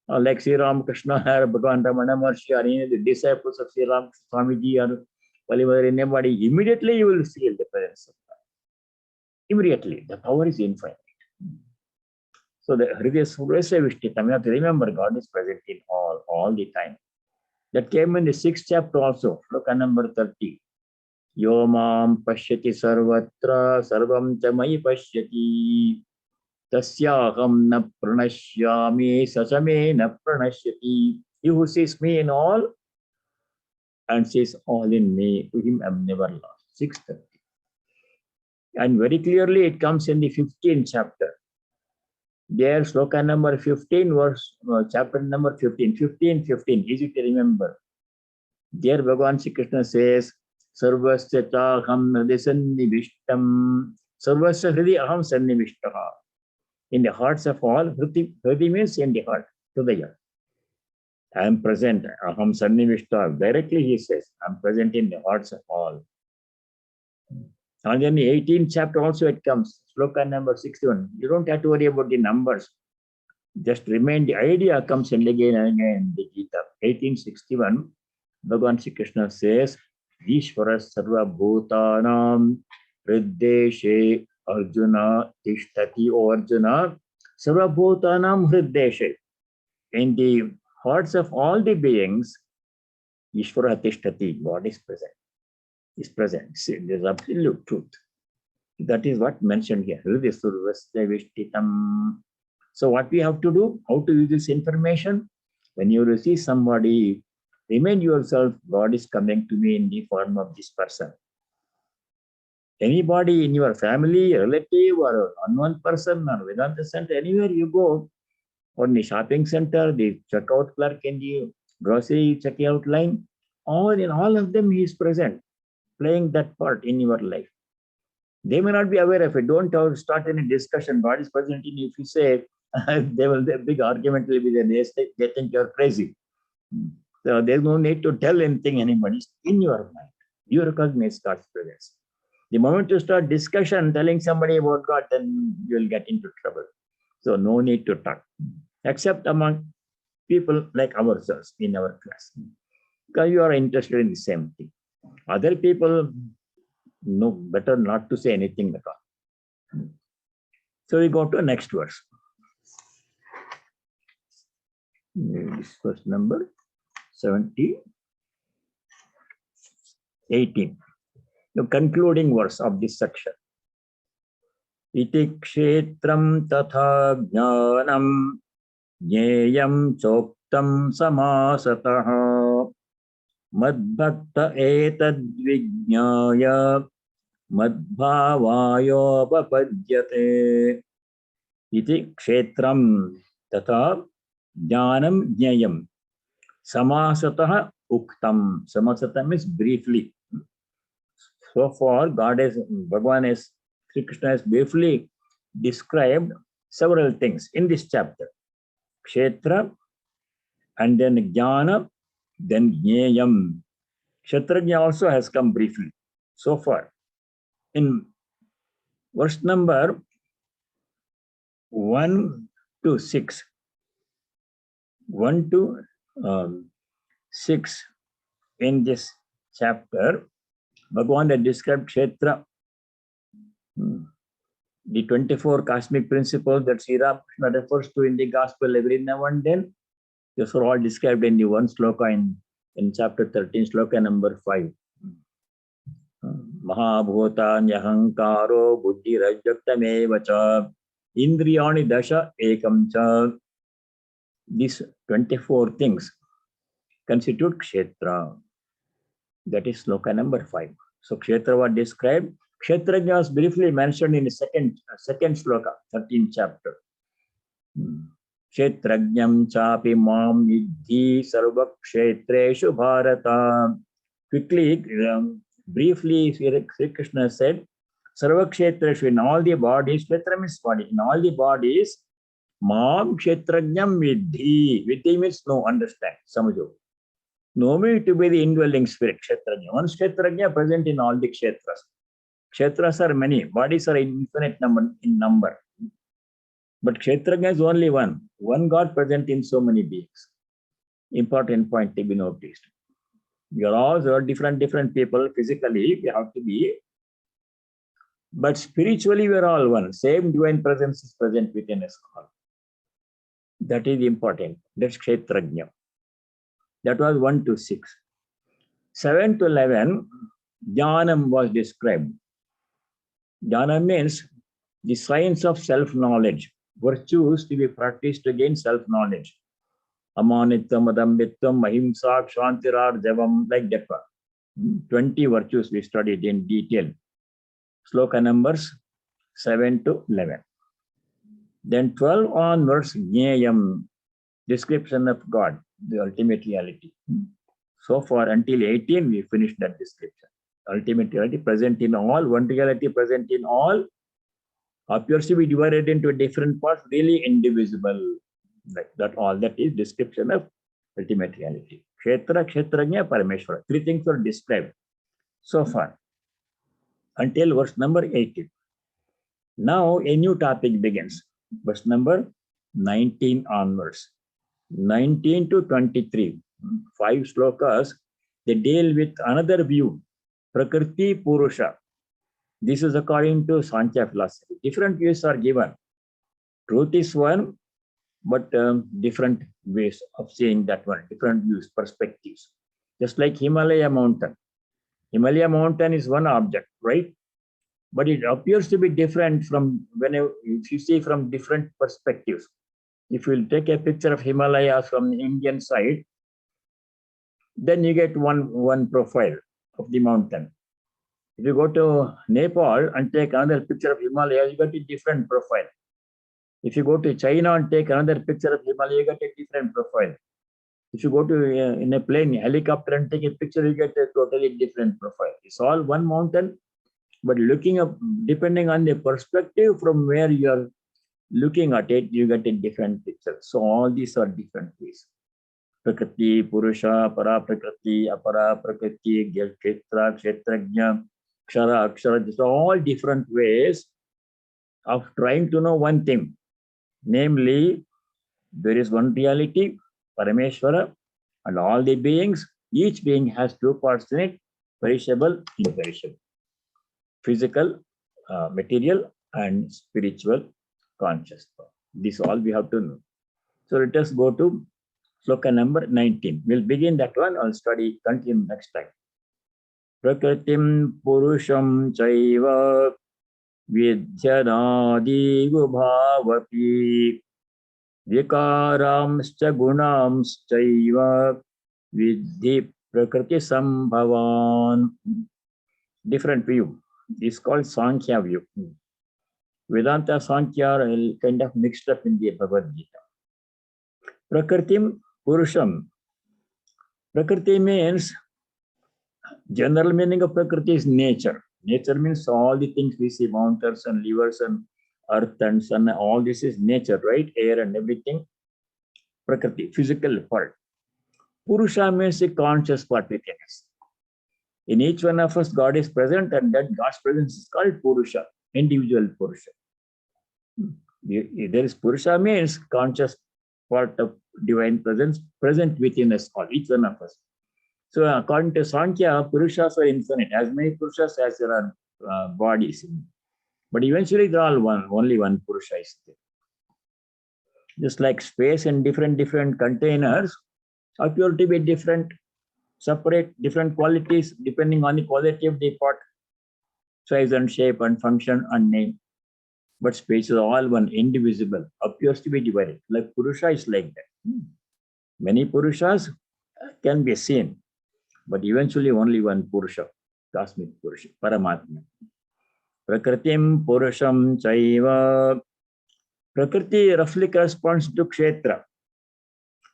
Speaker 1: like Sri Ramakrishna or Bhagavan Ramana Maharshi or any of the disciples of Sri Ram.Swamiji or whatever, anybody, immediately you will feel the presence of God. Immediately, the power is infinite. So the Hridaya Surasya Vishtitam, you have to remember God is present in all the time. That came in the 6th chapter also, Sloka number 30. Yo mam pashyati sarvatra sarvam cha mai pashyati tasyaham na pranashyami sasame na pranashyati. He who sees me in all and sees all in me, to him I am never lost. 6:30. And very clearly it comes in the 15th chapter. There, Sloka number 15, chapter number 15. 15, easy to remember. There, Bhagavan Shri Krishna says, Sarvasya chaham hridi sannivishtam. Sarvasya hridi aham sannivishtaha. In the hearts of all, hridi means in the heart, Hridaya. I am present. Aham Sannivishta. Directly he says, I am present in the hearts of all. And then the 18th chapter also it comes, Sloka number 61. You don't have to worry about the numbers. Just remain, the idea comes and again in the Gita. 1861, Bhagavan Sri Krishna says, Ishvara Sarva Bhutanam Hriddeshe Arjuna Tishtati O Arjuna Sarva Bhutanam Hriddeshe. In the hearts of all the beings, Ishvara Tishtati, God is present. Is present. See, there's absolute truth. That is what mentioned here. So what we have to do, how to use this information? When you receive somebody, remind yourself, God is coming to me in the form of this person. Anybody in your family, relative, or unknown person, or Vedanta center, anywhere you go, or in the shopping center, the checkout clerk in the grocery checkout line, in all of them he is present, playing that part in your life. They may not be aware of it. Don't start any discussion. God is present in you. If you say, the big argument will be there. They think you're crazy. So there's no need to tell anything anybody. It's in your mind. You recognize God's presence. The moment you start discussion, telling somebody about God, then you'll get into trouble. So no need to talk, except among people like ourselves in our class, because you are interested in the same thing. Other people, no, better not to say anything at all. So we go to next verse. This verse number 18. The concluding verse of this section. Iti kshetram tatha jnanam jneyam choktam samasataha madbhakta etad vijñāya madbhāvāyopapadyate. Iti kshetram tatha jnanam jneyam samasataha uktam. Samasata means briefly. So far, Sri Krishna has briefly described several things in this chapter. Kshetra, and then Jnana, then Jneyam. Kshetrajna also has come briefly so far. In verse number 1 to 6, 1 to 6 in this chapter, Bhagavan had described Kshetra, the 24 cosmic principles that Sri Ramakrishna refers to in the gospel every now and then. These are all described in the one sloka in chapter 13, sloka number 5. Mahabhuta nyahankaro buddhi rajyaktameva cha indriyani dasha ekam cha. These 24 things constitute Kshetra. That is sloka number 5. So Kshetra was described. Kshetrajna was briefly mentioned in the second sloka, 13th chapter. Kshetrajnam chapi mam vidhi sarva kshetreshu bharata. Quickly, briefly, Sri Krishna said, sarva kshetreshu, in all the bodies, kshetra means body, in all the bodies, mam kshetrajnam vidhi. Vidhi means no, understand, samajho. Know me to be the indwelling spirit, kshetrajna. One kshetrajna present in all the kshetras. Kshetras are many, bodies are infinite in number. But kshetrajna is only one. One God present in so many beings. Important point to be noticed. We are all different people. Physically, we have to be. But spiritually, we are all one. Same divine presence is present within us all. That is important. That's kshetrajna. That was 1 to 6. 7 to 11, Jnanam was described. Jnana means the science of self-knowledge, virtues to be practiced to gain self-knowledge. Amanitvam, adambitvam, ahimsa, kshantirar, javam, like that one. 20 virtues we studied in detail. Sloka numbers 7 to 11. Then 12 onwards, Jneyam, description of God, the ultimate reality. So far, until 18, we finished that description. Ultimate reality present in all, one reality present in all, appears to be divided into different parts, really indivisible. Like that, all that is description of ultimate reality. Kshetra, Kshetrajna, Parameshwara. Three things were described so far until verse number 18. Now a new topic begins. Verse number 19 onwards. 19 to 23. 5 slokas. They deal with another view. Prakriti, Purusha. This is according to Sankhya philosophy. Different views are given. Truth is one, but different ways of seeing that one, different views, perspectives. Just like Himalaya mountain. Himalaya mountain is one object, right? But it appears to be different from whenever if you see from different perspectives. If you take a picture of Himalaya from the Indian side, then you get one profile of the mountain. If you go to Nepal and take another picture of Himalaya, you get a different profile. If you go to China and take another picture of Himalaya, you get a different profile. If you go to in a plane, helicopter and take a picture, you get a totally different profile. It's all one mountain, but looking up, depending on the perspective from where you are looking at it, you get a different picture. So all these are different ways. Prakriti, Purusha, Para Prakriti, Apara Prakriti, Kshetra, Kshetrajna, Kshara, Akshara. These are all different ways of trying to know one thing. Namely, there is one reality, Parameshwara, and all the beings, each being has two parts in it, perishable, imperishable, physical, material, and spiritual conscious. This all we have to know. So let us go to Sloka number 19. We'll begin that one. I'll continue next time. Prakritim Purusham Chaiva Vidyanadi Gubhavapi Vikaramscha Gunamschaiva Vidhi Prakriti Sambhavan. Different view. It's called Sankhya view. Vedanta Sankhya are kind of mixed up in the Bhagavad Gita. Prakritim Purusham. Prakriti means, general meaning of Prakriti is nature. Nature means all the things we see, mountains and rivers and earth and sun, all this is nature, right? Air and everything. Prakriti, physical part. Purusha means a conscious part within us. In each one of us, God is present, and that God's presence is called Purusha, individual Purusha. There is Purusha means conscious part of divine presence present within us all, each one of us. So according to Sankhya, Purushas are infinite, as many Purushas as there are bodies. But eventually they're all one, only one Purusha is there. Just like space and different containers appear to be different, separate, different qualities depending on the quality of the part, size and shape and function and name. But space is all one, indivisible, appears to be divided. Like Purusha is like that. Many Purushas can be seen, but eventually only one Purusha, cosmic Purusha, Paramatma. Prakritim Purusham Chaiva. Prakriti roughly corresponds to Kshetra.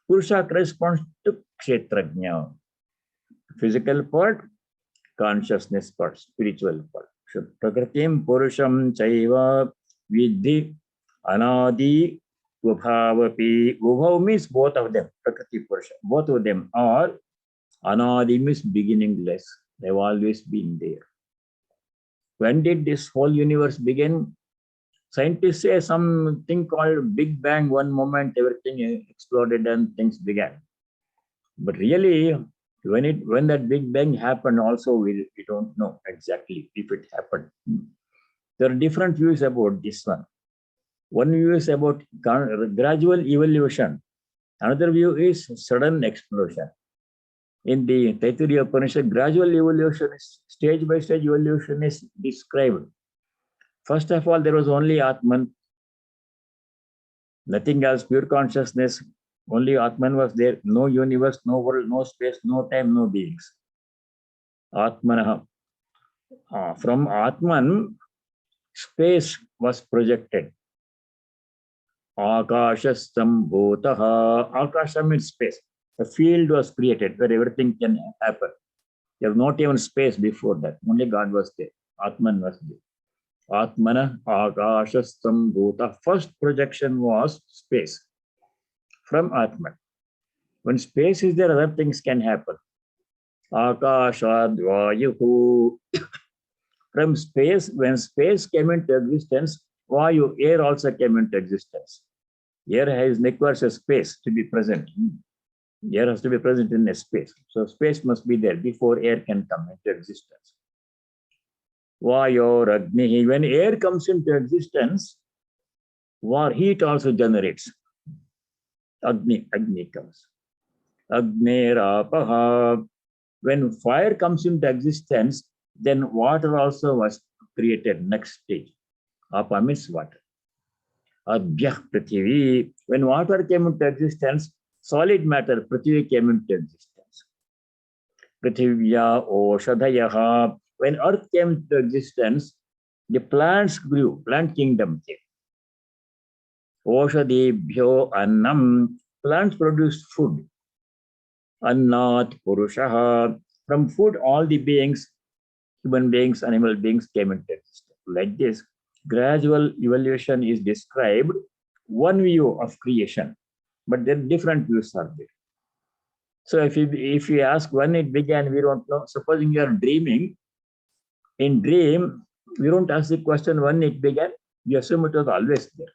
Speaker 1: Purusha corresponds to Kshetrajna. Physical part, consciousness part, spiritual part. So Prakritim Purusham Chaiva Vidhi Anadi Ubhavapi. Ubhav means both of them, Prakriti Purusha. Both of them are Anadi means beginningless. They've always been there. When did this whole universe begin? Scientists say something called Big Bang. One moment everything exploded and things began. But really, when that Big Bang happened, also we don't know exactly if it happened. There are different views about this one. One view is about gradual evolution. Another view is sudden explosion. In the Taittiriya Upanishad, gradual evolution is stage by stage evolution is described. First of all, there was only Atman, nothing else, pure consciousness. Only Atman was there. No universe, no world, no space, no time, no beings. Atmanaha. From Atman, space was projected. Akashastam bhutaha. Akasha means space. A field was created where everything can happen. There was not even space before that. Only God was there. Atman was there. Atmana akashastam bhuta. First projection was space from Atman. When space is there, other things can happen. Akashad Vayuhu. From space, when space came into existence, Vayu, air also came into existence. Air requires a space to be present. Air has to be present in a space. So space must be there before air can come into existence. Vayor Agni. When air comes into existence, heat also generates. Agni comes. Agnerapaha. When fire comes into existence, then water also was created, next stage. Apa means water. Adhyah Prithivi. When water came into existence, solid matter, Prithvi, came into existence. Prithivya Oshadhayaha. When earth came into existence, the plants grew, plant kingdom came. Oshadibhyo Annam. Plants produced food. Annat Purusha. From food, all the beings, human beings, animal beings came into existence. Like this, gradual evolution is described, one view of creation, but then different views are there. So if you ask when it began, we don't know. Supposing you are dreaming, in dream, we don't ask the question when it began, we assume it was always there.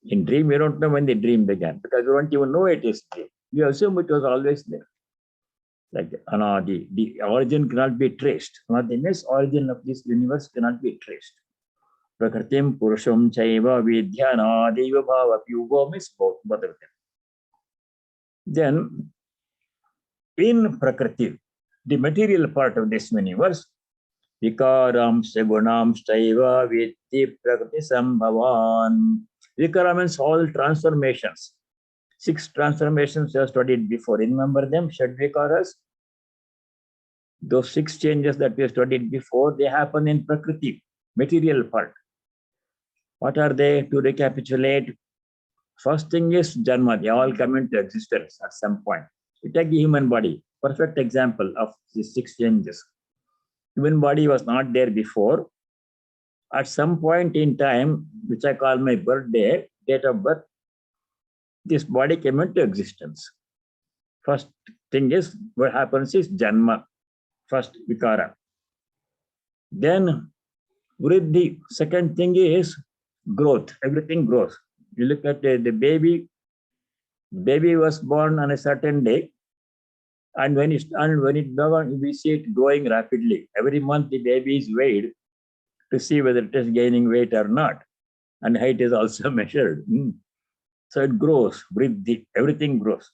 Speaker 1: In dream, we don't know when the dream began because we don't even know it is dream. We assume it was always there. Like Anadi, the origin cannot be traced. The immense origin of this universe cannot be traced. Prakritim Purusham Chaiva Vidyanadeva Bhava Yugo means both of them. Then, in Prakriti, the material part of this universe, Vikaram Segunam Chaiva Vidhi Prakriti Sambhavan. Vikara means all transformations. 6 transformations we have studied before. Remember them? Shadvikaras. Those 6 changes that we have studied before, they happen in Prakriti, material part. What are they? To recapitulate, first thing is Janma. They all come into existence at some point. You take the human body, perfect example of these 6 changes. Human body was not there before. At some point in time, which I call my birthday, date of birth, this body came into existence. First thing is, what happens is Janma, first Vikara. Then Vriddhi, second thing is growth, everything grows. You look at the baby was born on a certain day, and when it born, we see it growing rapidly. Every month the baby is weighed to see whether it is gaining weight or not, and height is also measured. So it grows, Vriddhi, everything grows.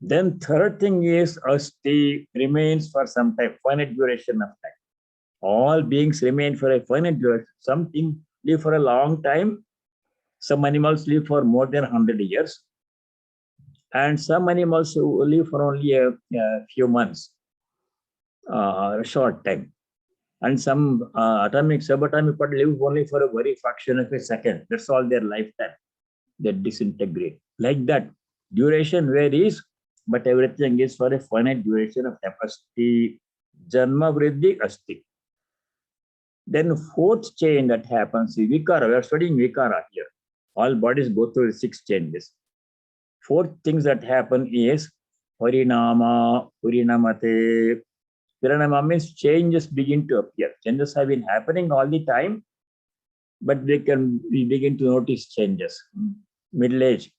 Speaker 1: Then third thing is Asti, remains for some time, finite duration of time. All beings remain for a finite duration. Something live for a long time. Some animals live for more than 100 years. And some animals live for only a few months, a short time. And some subatomic part live only for a very fraction of a second. That's all their lifetime. They disintegrate. Like that, duration varies, but everything is for a finite duration of time. Asti, Janma, Vriddhi, Asti. Then fourth chain that happens is Vikara. We are studying Vikara here. All bodies go through the 6 changes. Fourth things that happen is Parinama, Purinamate. Parinama means changes begin to appear. Changes have been happening all the time, but we begin to notice changes. Middle age.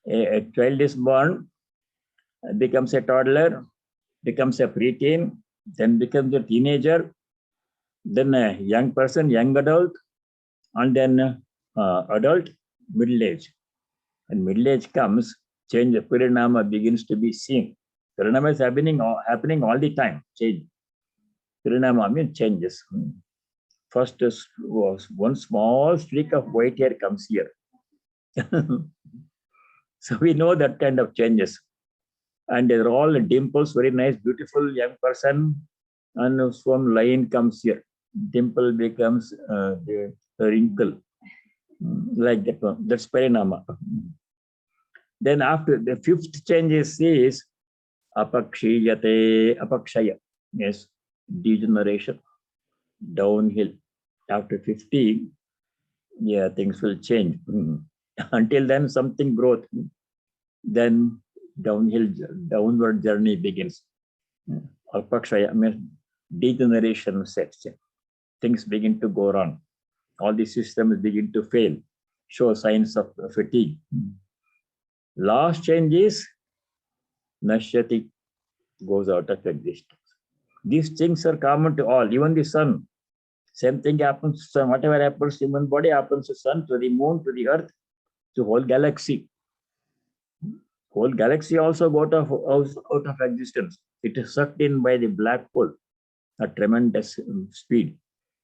Speaker 1: A child is born, becomes a toddler, becomes a preteen, then becomes a teenager, then a young person, young adult, and then adult, middle age. And middle age comes, change, Parinama begins to be seen. Parinama is happening all the time, change. Parinama means changes. First was one small streak of white hair comes here. So we know that kind of changes. And they're all dimples, very nice, beautiful young person. And some line comes here. Dimple becomes the wrinkle. Like that one. That's Parinama. Then after the 5th change is Apakshiyate, Apakshaya. Yes, degeneration, downhill. After 50, yeah, things will change. Until then, something growth. then downward journey begins. Alpakshaya means degeneration sets in. Things begin to go wrong. All the systems begin to fail, show signs of fatigue. Last change is Nashyati, goes out of existence. These things are common to all, even the sun. Same thing happens to sun. Whatever happens to human body happens to sun, to the moon, to the earth, to whole galaxy. Whole galaxy also got out of existence. It is sucked in by the black hole at tremendous speed.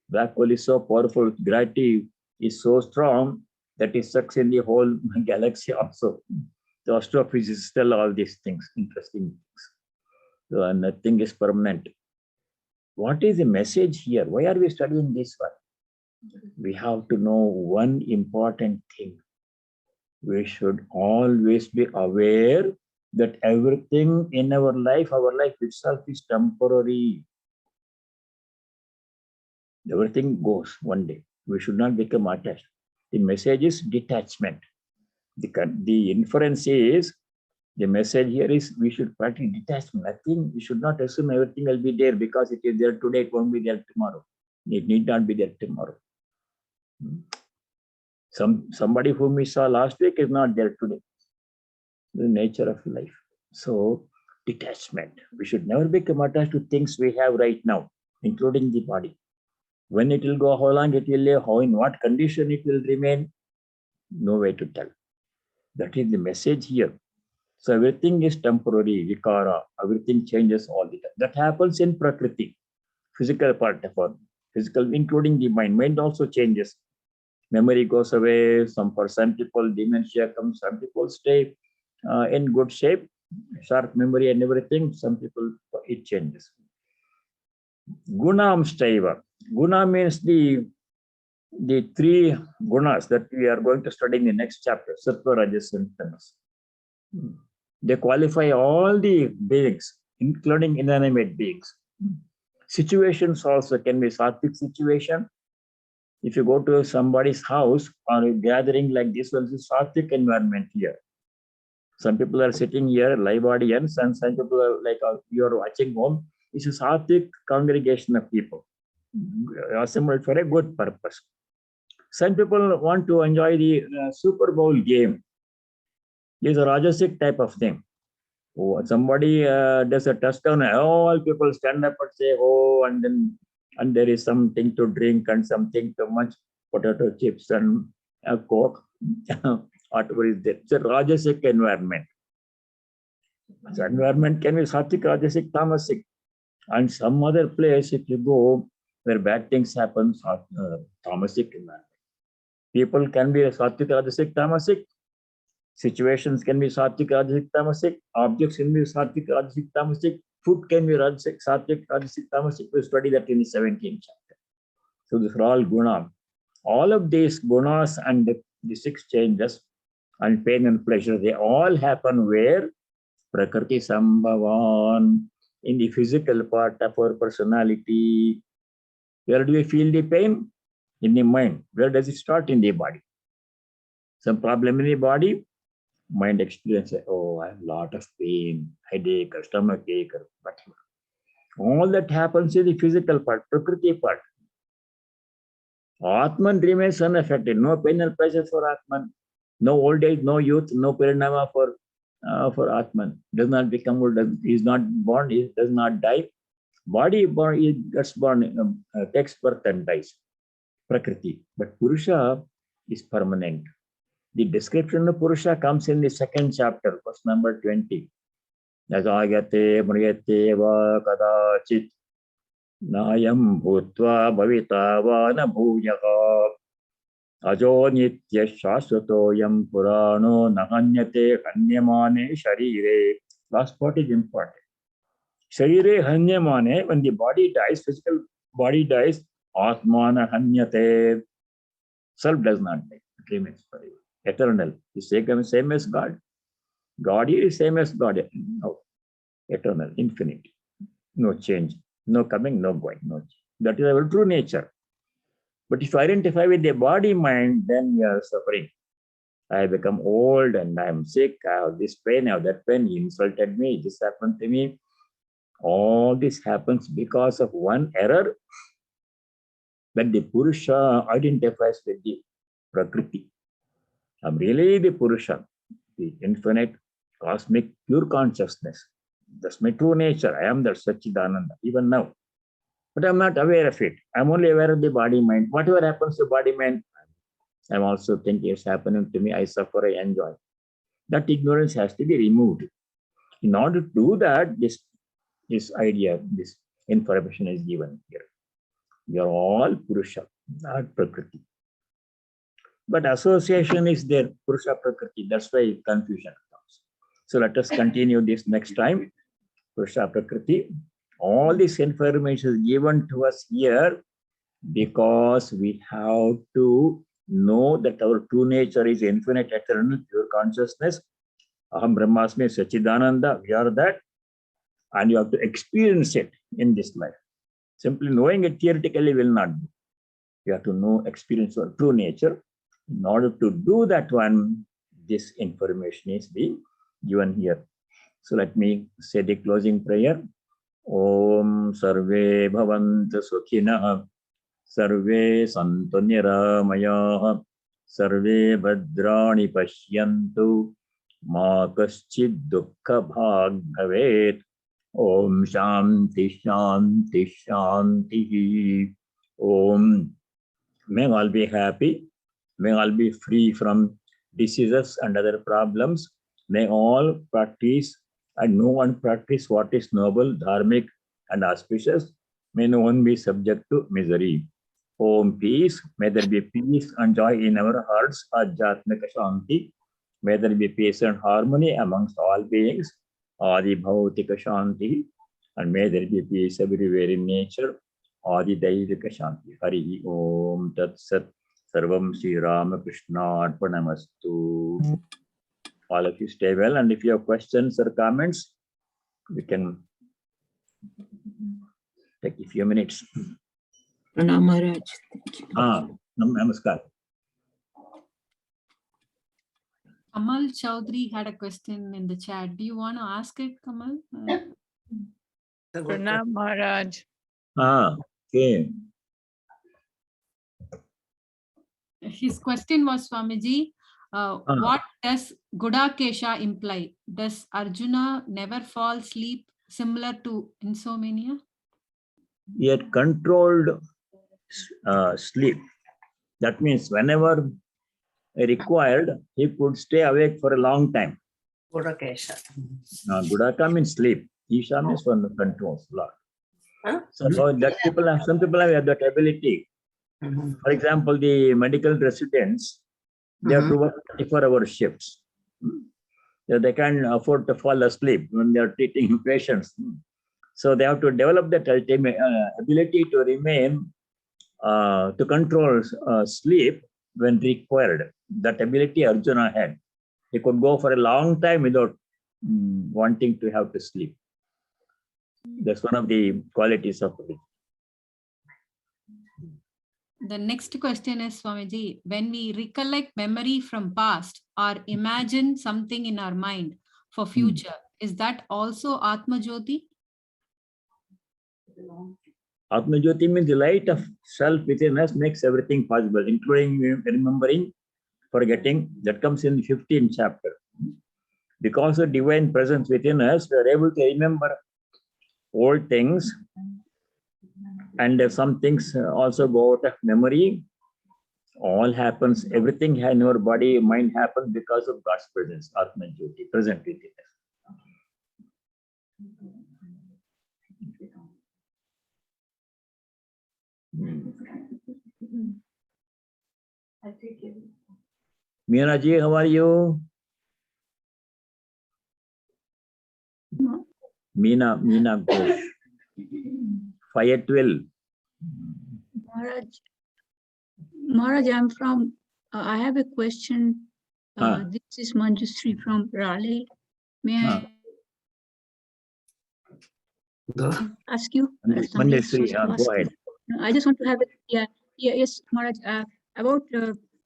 Speaker 1: Black hole is so powerful, gravity is so strong that it sucks in the whole galaxy also. The astrophysicists tell all these things, interesting things. So nothing is permanent. What is the message here? Why are we studying this one? We have to know one important thing. We should always be aware that everything in our life itself is temporary. Everything goes one day. We should not become attached. The message is detachment. The inference is, the message here is we should practice detachment. Nothing, we should not assume everything will be there because it is there today, it won't be there tomorrow. It need not be there tomorrow. Somebody whom we saw last week is not there today. The nature of life. So detachment. We should never become attached to things we have right now, including the body. When it will go, how long it will live, how in what condition it will remain, no way to tell. That is the message here. So everything is temporary, vikara, everything changes all the time. That happens in Prakriti, physical part of our physical, including the mind. Mind also changes. Memory goes away. For some people, dementia comes. Some people stay in good shape, sharp memory and everything. Some people, it changes. Gunam staiva. Guna means the three gunas that we are going to study in the next chapter, Sattva, Rajas, and Tamas. They qualify all the beings, including inanimate beings. Situations also can be sattvic situation. If you go to somebody's house or a gathering like this one, is sattvic environment here. Some people are sitting here, live audience, and some people are like you are watching home. It's a sattvic congregation of people assembled for a good purpose. Some people want to enjoy the Super Bowl game. It's a Rajasic type of thing. Oh, somebody does a touchdown, all people stand up and say, oh, and there is something to drink and something to munch, potato chips and Coke, whatever is there. It's a Rajasic environment. So environment can be Sattvic, Rajasic, Tamasic. And some other place, if you go where bad things happen, Tamasic environment. People can be Sattvic, Rajasic, Tamasic. Situations can be Sattvic, Rajasic, Tamasic. Objects can be Sattvic, Rajasic, Tamasic. Food can be Rajasic, Sattvic, Rajasic, Tamasic. We study that in the 17th chapter. So these are all guna. All of these gunas and the six changes and pain and pleasure, they all happen where? Prakriti Sambhavan, in the physical part of our personality. Where do we feel the pain? In the mind. Where does it start? In the body. Some problem in the body, mind experience, oh, I have a lot of pain, headache, or stomach ache, or whatever. All that happens in the physical part, Prakriti part. Atman remains unaffected. No pain and pleasure for Atman. No old age, no youth, no parinama for Atman. Does not become old, he is not born, he does not die. Body born, he gets born, takes birth and dies. Prakriti. But Purusha is permanent. The description of Purusha comes in the second chapter, verse number 20. Najayate mriyate va kadachit nayam bhutva bhavita va na bhujaka ajo nitya shashvatoyam purano nahanyate hanyamane sharire. Last part is important. Sharire hanyamane, when the body dies, physical body dies, atmana hanyate. Self does not die, it remains forever. Eternal. Is same as God. God is same as God. No. Eternal, infinite. No change. No coming, no going. No change. That is our true nature. But if you identify with the body mind, then you are suffering. I have become old and I am sick. I have this pain, I have that pain. He insulted me. This happened to me. All this happens because of one error that the Purusha identifies with the Prakriti. I'm really the Purusha, the infinite, cosmic, pure consciousness. That's my true nature. I am that Satchidananda, even now. But I'm not aware of it. I'm only aware of the body mind. Whatever happens to body mind, I'm also thinking it's happening to me. I suffer, I enjoy. That ignorance has to be removed. In order to do that, this idea, this information is given here. We are all Purusha, not Prakriti. But association is there, Purusha Prakriti. That's why confusion comes. So let us continue this next time. Purusha Prakriti. All this information is given to us here because we have to know that our true nature is infinite, eternal, pure consciousness. Aham Brahmasmi Satchidananda. We are that. And you have to experience it in this life. Simply knowing it theoretically will not do. You have to know, experience your true nature. In order to do that one, this information is being given here. So let me say the closing prayer. Om Sarve Bhavantu Sukhina Sarve Santu Niramaya Sarve Bhadrani Pashyantu Ma Kaschid Dukkha Bhag Bhavet. Om Shanti Shanti Shanti. Om. May all be happy. May all be free from diseases and other problems. May all practice and no one practice what is noble, dharmic, and auspicious. May no one be subject to misery. Om peace. May there be peace and joy in our hearts. Ajatmika Shanti. May there be peace and harmony amongst all beings. Adi Bhautika Shanti. And may there be peace everywhere in nature. Adi Daivika Shanti. Hari Om Tat Sat. Sarvam Sri Ramakrishna Arpanamastu. All of you stay well, and if you have questions or comments, we can take a few minutes.
Speaker 3: Pranam Maharaj. Thank you.
Speaker 1: Namaskar.
Speaker 2: Kamal Chaudhary had a question in the chat. Do you want to ask it, Kamal?
Speaker 4: Pranam Maharaj.
Speaker 1: Okay.
Speaker 2: His question was, Swamiji, what does Gudakesha imply? Does Arjuna never fall asleep similar to insomnia?
Speaker 1: He had controlled sleep. That means whenever required, he could stay awake for a long time.
Speaker 3: Gudakesha.
Speaker 1: Gudaka means sleep. Isha means one who controls a lot. So that some people have that ability. For example, the medical residents, they have to work 24-hour shifts. They can't afford to fall asleep when they are treating patients. So they have to develop that ultimate ability to remain, to control sleep when required. That ability Arjuna had. He could go for a long time without wanting to have to sleep. That's one of the qualities of it.
Speaker 2: The next question is, Swamiji, when we recollect memory from past or imagine something in our mind for future, is that also Atma Jyoti?
Speaker 1: Atma Jyoti means the light of self within us makes everything possible, including remembering, forgetting. That comes in the 15th chapter. Because of divine presence within us, we are able to remember old things, and some things also go out of memory. All happens, everything in our body, mind happens because of God's presence, Atma Jyoti, present within us. Meena ji, how are you? Meena Ghosh. 512.
Speaker 3: Maharaj, I'm from, I have a question. This is Manjusri from Raleigh. May I ask you?
Speaker 1: Manjusri, go ahead.
Speaker 3: I just want to have it. Yes, Maharaj, about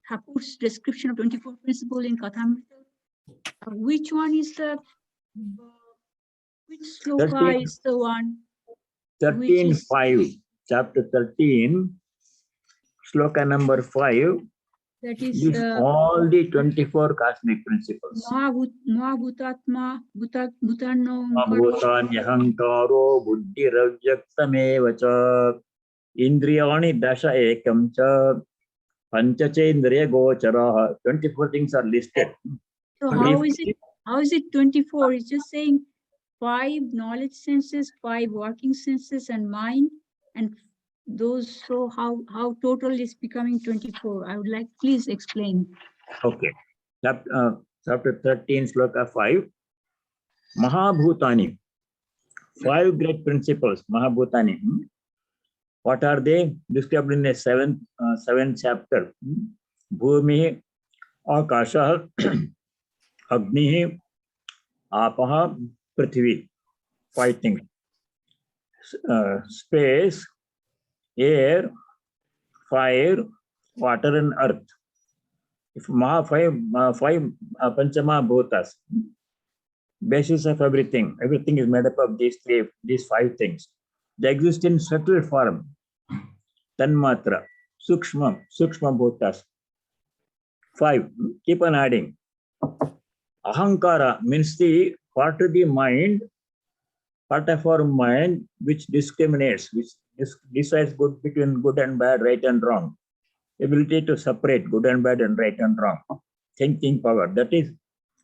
Speaker 3: Thakur's description of 24 principles in Kathamrita. Which one is the, which sloka
Speaker 1: 13,
Speaker 3: is the one?
Speaker 1: 13.5, chapter 13, sloka number 5,
Speaker 3: That is
Speaker 1: lists all the 24 cosmic principles.
Speaker 3: Mahabhutatma, Bhutanno,
Speaker 1: Bhutanyahangkaro buddhiravyaktamevacha indriyani dasha ekam cha pancachendriya gocharaha. 24 things are listed.
Speaker 3: So how is it 24? It's just saying 5 knowledge senses, 5 working senses and mind, and those, so how total is becoming 24? I would like, please explain.
Speaker 1: Okay. Chapter 13, sloka 5. Mahabhutani. 5 great principles. Mahabhutani. What are they? Described in the seventh chapter. Bhumi, Akasha, Agni, Apaha, Prithvi. 5 things. Space, air, fire, water and earth. If five Panchama Bhutas, basis of everything is made up of these 5 things. They exist in subtle form. Tanmatra, Sukshma Bhutas. 5. Keep on adding. Ahankara means the part of the mind, part of our mind which discriminates, which decides between good and bad, right and wrong. Ability to separate good and bad and right and wrong. Thinking power. That is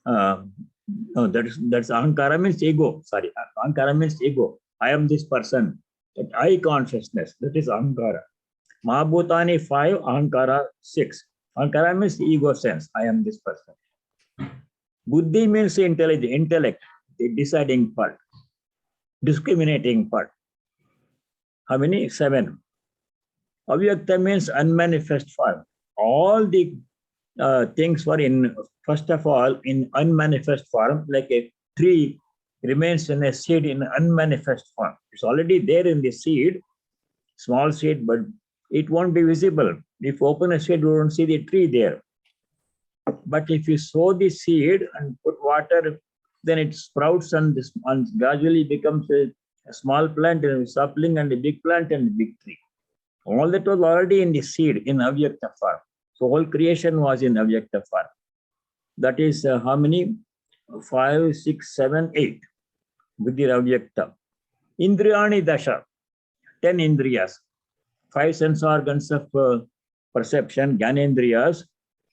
Speaker 1: that's Ahankara means ego. Sorry, Ahankara means ego. I am this person. That I consciousness. That is Ahankara. Mahabhutani 5, Ahankara 6. Ahankara means the ego sense. I am this person. Buddhi means intellect, the deciding part, discriminating part. How many? 7. Avyakta means unmanifest form. All the things were in, first of all, in unmanifest form, like a tree remains in a seed in unmanifest form. It's already there in the seed, small seed, but it won't be visible. If you open a seed, you won't see the tree there. But if you sow the seed and put water, then it sprouts and gradually becomes a small plant and a sapling and a big plant and a big tree. All that was already in the seed in Avyakta form. So whole creation was in Avyakta form. That is how many? 5, 6, 7, 8. Buddhi Avyakta. Indriyani Dasha. 10 Indriyas. 5 sense organs of perception, Gyanendriyas.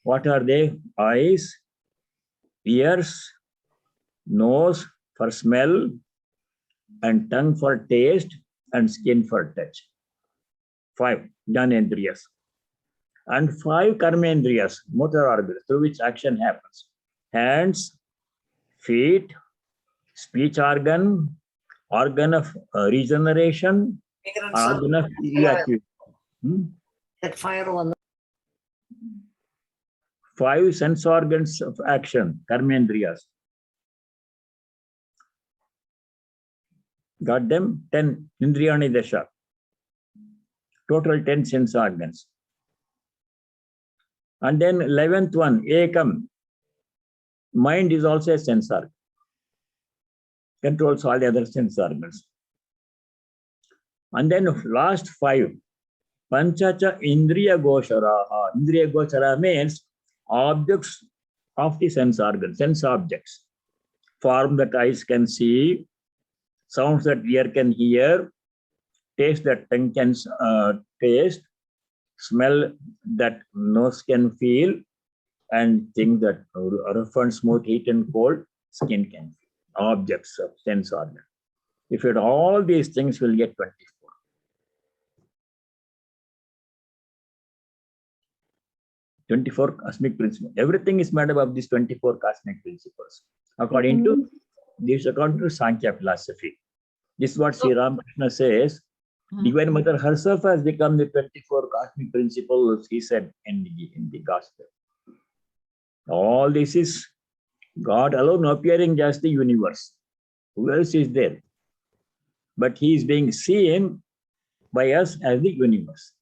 Speaker 1: What are they? Eyes, ears, nose for smell, and tongue for taste, and skin for touch. 5 Jnanendriyas. And 5 Karmendriyas, motor organs, through which action happens. Hands, feet, speech organ, organ of regeneration, organ of evacuation.
Speaker 4: That fire one.
Speaker 1: 5 sense organs of action, Karmendriyas. Got them? 10 Indriyani Dasha. Total 10 sense organs. And then 11th one, Ekam. Mind is also a sense organ. Controls all the other sense organs. And then last 5, Panchacha Indriya Gocharaha. Indriya Gochara means objects of the sense organ, sense objects. Form that eyes can see, sounds that ear can hear, taste that tongue can taste, smell that nose can feel, and things that rough and smooth, heat and cold, skin can feel. Objects of sense organ. If you had all these things, we'll get 24. 24 cosmic principles. Everything is made up of these 24 cosmic principles. According to Sankhya philosophy. This is what Sri Ramakrishna says. Divine Mother herself has become the 24 cosmic principles, he said in the Gospel. All this is God alone appearing as the universe. Who else is there? But he is being seen by us as the universe.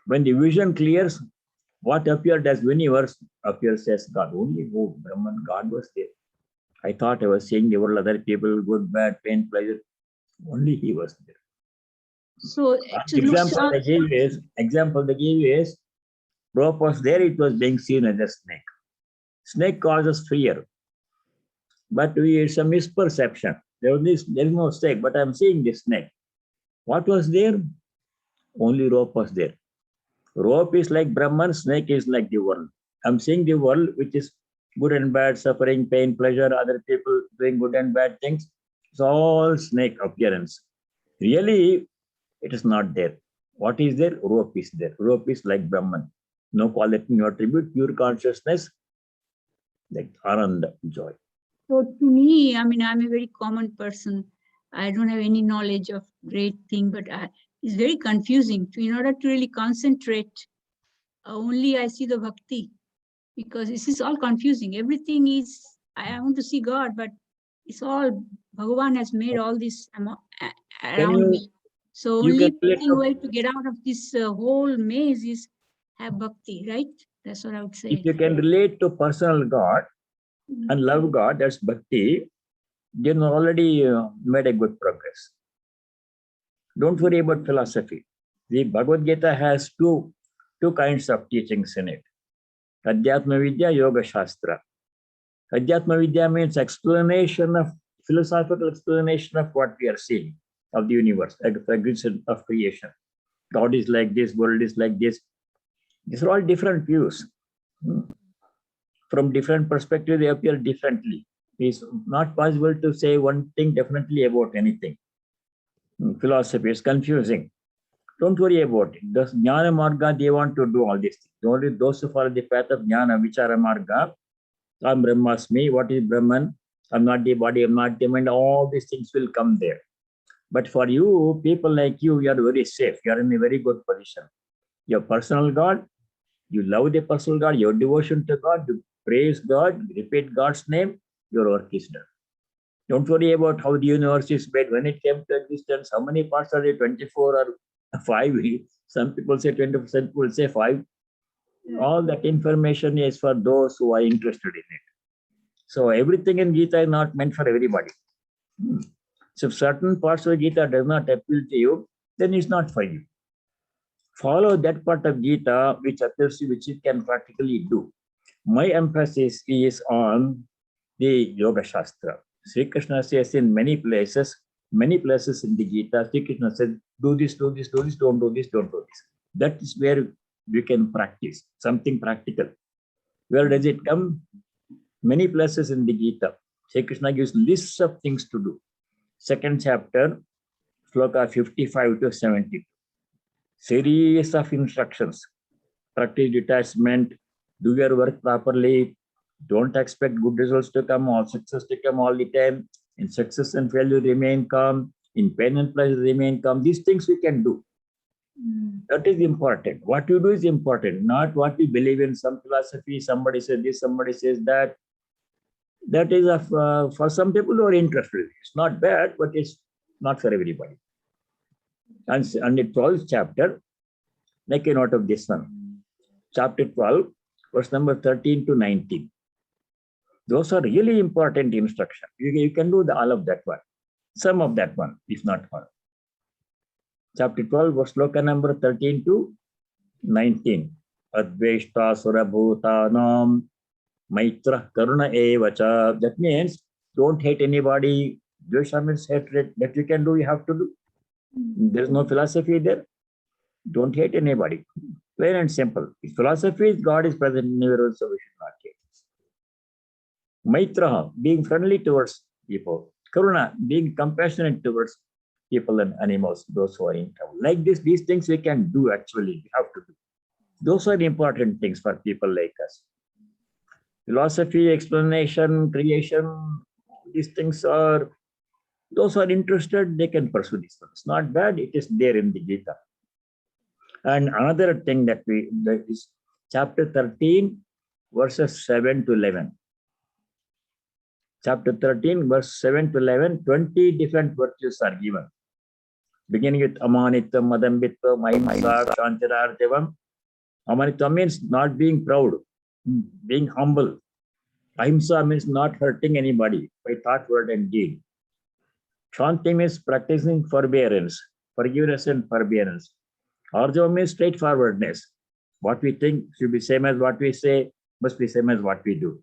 Speaker 1: When the vision clears, What appeared as universe appears as God. Only who Brahman, God was there. I thought I was seeing the world, other people, good, bad, pain, pleasure. Only he was there.
Speaker 3: So it looks
Speaker 1: Example they gave is rope was there, it was being seen as a snake. Snake causes fear. But it's a misperception. There is no snake, but I'm seeing this snake. What was there? Only rope was there. Rope is like Brahman, snake is like the world. I'm seeing the world which is good and bad, suffering, pain, pleasure, other people doing good and bad things. It's all snake appearance. Really, it is not there. What is there? Rope is there. Rope is like Brahman. No quality, no attribute, pure consciousness, like Ananda, joy.
Speaker 3: So to me, I mean, I'm a very common person. I don't have any knowledge of great thing, but it's very confusing. In order to really concentrate, only I see the bhakti, because this is all confusing. Everything is, I want to see God, but it's all, Bhagavan has made all this around me. So only way to get out of this whole maze is have bhakti, right? That's what I would say.
Speaker 1: If you can relate to personal God and love God, that's bhakti, then already made a good progress. Don't worry about philosophy. The Bhagavad Gita has two kinds of teachings in it. Adhyatma Vidya, Yoga Shastra. Adhyatma Vidya means explanation of, philosophical explanation of what we are seeing, of the universe, of creation. God is like this, world is like this. These are all different views. From different perspectives, they appear differently. It's not possible to say one thing definitely about anything. Philosophy is confusing. Don't worry about it. The Jnana Marga, they want to do all these things. Only those who follow the path of Jnana, Vichara Marga, I'm Brahmasmi, what is Brahman? I'm not the body, I'm not the mind, all these things will come there. But for you, people like you are very safe. You are in a very good position. Your personal God, you love the personal God, your devotion to God, you praise God, repeat God's name, your work is done. Don't worry about how the universe is made. When it came to existence, how many parts are there? 24 or 5? Some people say 20%, some people say 5. All that information is for those who are interested in it. So everything in Gita is not meant for everybody. So if certain parts of Gita does not appeal to you, then it's not for you. Follow that part of Gita which appeals to you, which you can practically do. My emphasis is on the Yoga Shastra. Sri Krishna says in many places in the Gita, Sri Krishna says, do this, do this, do this, don't do this, don't do this. That is where we can practice something practical. Where does it come? Many places in the Gita. Sri Krishna gives lists of things to do. Second chapter, Sloka 55 to 72. Series of instructions. Practice detachment, do your work properly, don't expect good results to come or success to come all the time. In success and failure, remain calm. In pain and pleasure, remain calm. These things we can do. That is important. What you do is important, not what we believe in. Some philosophy, somebody says this, somebody says that. That is for some people who are interested. It's not bad, but it's not for everybody. And the 12th chapter, make a note of this one. Chapter 12, verse number 13 to 19. Those are really important instructions. You can do all of that one. Some of that one, if not all. Chapter 12, verse sloka number 13 to 19. Adveshta surabhutanam maitra karuna evacha. That means don't hate anybody. Dvesha means hatred. That you can do, you have to do. There's no philosophy there. Don't hate anybody. Plain and simple. If philosophy is God is present in everyone, so we should not hate. Maitra, being friendly towards people. Karuna, being compassionate towards people and animals, those who are in trouble. Like this, these things we can do actually. We have to do. Those are important things for people like us. Philosophy, explanation, creation, these things are, those who are interested, they can pursue this one. It's not bad, it is there in the Gita. And another thing that is chapter 13, verses 7 to 11. Chapter 13, verse 7 to 11, 20 different virtues are given. Beginning with Amanitvam, Madambitvam, Ahimsa, Shantirartyavam, Amarita means not being proud, being humble. Ahimsa means not hurting anybody by thought, word, and deed. Shanti means practicing forbearance, forgiveness and forbearance. Arjava means straightforwardness. What we think should be same as what we say, must be same as what we do.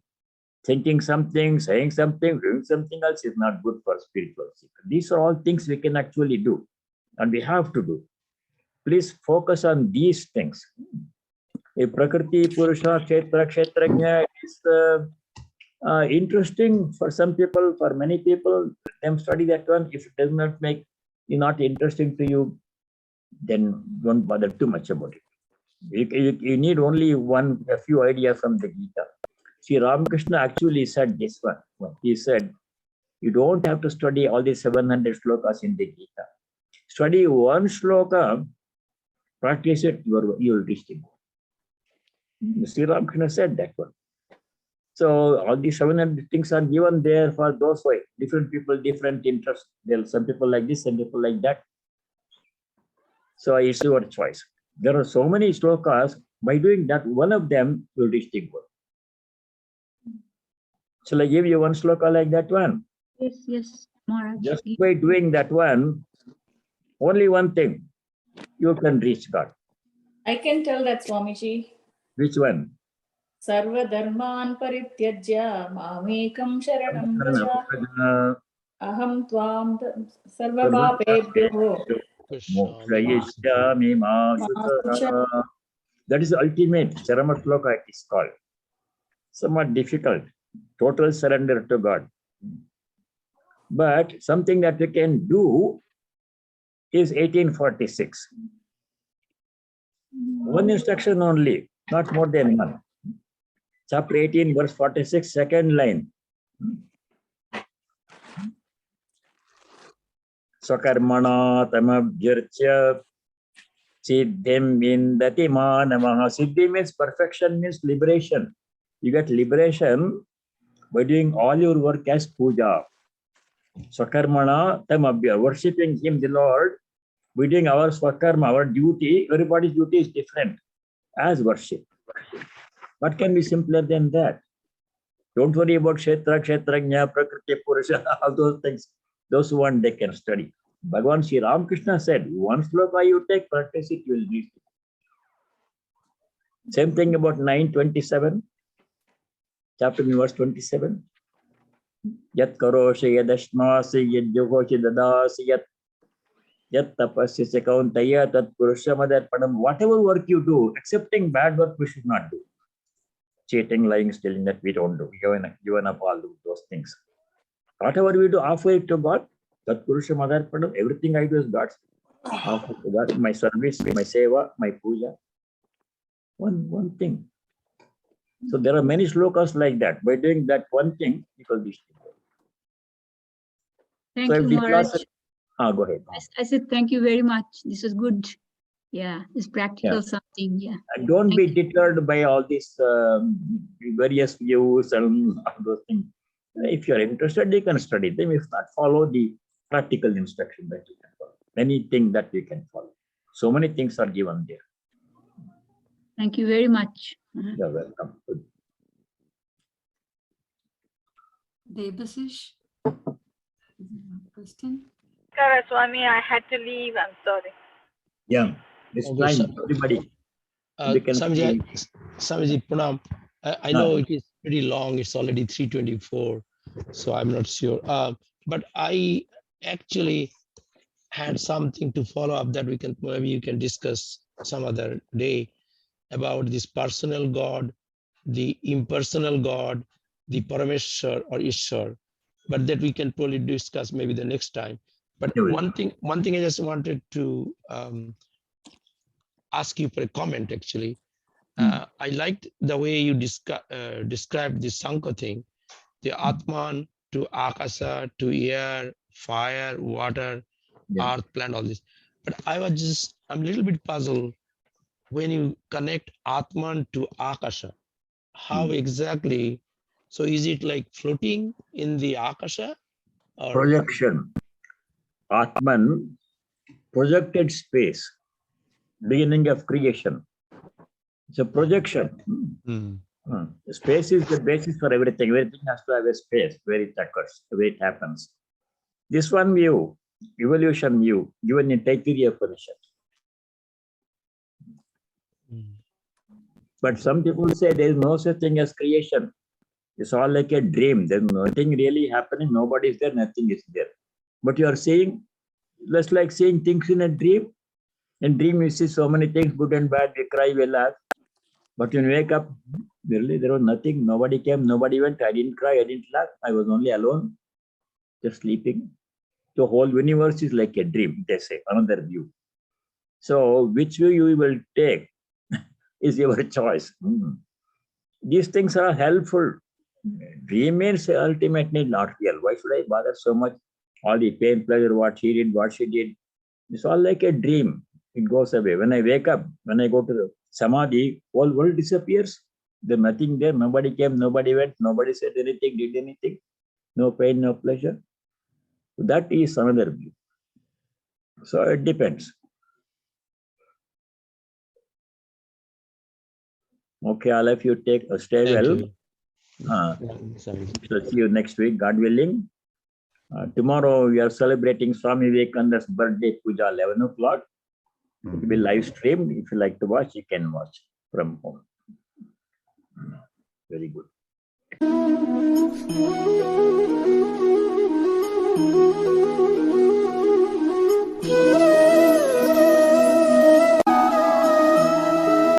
Speaker 1: Thinking something, saying something, doing something else is not good for spiritual seeker. These are all things we can actually do, and we have to do. Please focus on these things. If Prakriti, Purusha, Kshetra, Kshetrajna is interesting for some people, for many people, them study that one. If it does not make you not interesting to you, then don't bother too much about it. You need only a few ideas from the Gita. Sri Ramakrishna actually said this one. He said, you don't have to study all the 700 slokas in the Gita. Study one sloka, practice it, you will reach the goal. Sri Ramakrishna said that one. So all these 700 things are given there for those who different people, different interests. There are some people like this, some people like that. So it's your choice. There are so many slokas. By doing that, one of them will reach the goal. Shall I give you one sloka like that one?
Speaker 3: Yes, yes, Maharaj.
Speaker 1: Just by doing that one, only one thing, you can reach God.
Speaker 5: I can tell that, Swamiji.
Speaker 1: Which one?
Speaker 5: Sarva dharman parityajya mamekam sharanam vraja aham tvam sarva papebhyo
Speaker 1: Mokshayishyami ma shutara. That is the ultimate Charama Sloka it is called. Somewhat difficult. Total surrender to God. But something that we can do is 1846. One instruction only, not more than one. Chapter 18, verse 46, second line. Swakarmana tamabhyarchya siddhim indati manamaha. Siddhi means perfection, means liberation. You get liberation by doing all your work as puja. Swakarmana tamabhya, worshipping him, the Lord, by doing our swakarma, our duty. Everybody's duty is different as worship. What can be simpler than that? Don't worry about Kshetra, Kshetrajna, Prakriti, Purusha, all those things. Those who want, they can study. Bhagavan Sri Ramakrishna said, one sloka you take, practice it, you will reach it. Same thing about 9:27, chapter verse 27. Yat karoshi yadashmasi yadyogoshi dadasi yat tapasya sekauntaya tat purusha madarpanam. Whatever work you do, accepting bad work we should not do. Cheating, lying, stealing, that we don't do. Given up all those things. Whatever we do, offer it to God. That Purusha Madarpanam, everything I do is God's. Offer to God, my service, my seva, my puja. One thing. So there are many slokas like that. By doing that one thing, you can reach the goal.
Speaker 3: Thank you, Maharaj.
Speaker 1: Go ahead.
Speaker 3: I said thank you very much. This was good. Yeah, it's practical something. Yeah.
Speaker 1: And don't be deterred by all these various views and all those things. If you're interested, you can study them. If not, follow the practical instruction that you can follow. Anything that you can follow. So many things are given there.
Speaker 3: Thank you very much.
Speaker 1: You're welcome. Good.
Speaker 2: Debasish? Question?
Speaker 6: Swami, I had to leave. I'm sorry.
Speaker 1: Yeah, it's time. Everybody.
Speaker 7: Swamiji, Pranam. I know it is pretty long. It's already 3:24, so I'm not sure. But I actually had something to follow up that maybe you can discuss some other day about this personal God, the impersonal God, the Parameshwar or Ishwar, but that we can probably discuss maybe the next time. But one thing I just wanted to ask you for a comment actually. I liked the way you described the Sankhya thing, the Atman to Akasa to air, fire, water, earth, plant, all this. But I'm a little bit puzzled when you connect Atman to Akasha. How exactly? So is it like floating in the Akasha? Or
Speaker 1: projection. Atman, projected space, beginning of creation. It's a projection. Space is the basis for everything. Everything has to have a space where it occurs, where it happens. This one view, evolution view, given in Taittiriya Upanishads. But some people say there is no such thing as creation. It's all like a dream. There's nothing really happening. Nobody is there. Nothing is there. But you are seeing, just like seeing things in a dream. In dream, you see so many things, good and bad. We cry, we laugh. But when you wake up, really there was nothing. Nobody came, nobody went. I didn't cry, I didn't laugh. I was only alone, just sleeping. The whole universe is like a dream, they say, another view. So which view you will take is your choice. These things are helpful. Dream means ultimately not real. Why should I bother so much? All the pain, pleasure, what he did, what she did. It's all like a dream. It goes away. When I wake up, when I go to the Samadhi, whole world disappears. There's nothing there. Nobody came, nobody went, nobody said anything, did anything. No pain, no pleasure. That is another view. So it depends. Okay, all of you stay well. So see you next week, God willing. Tomorrow we are celebrating Swami Vivekananda's birthday puja, 11 o'clock. It will be live streamed. If you like to watch, you can watch from home. Very good.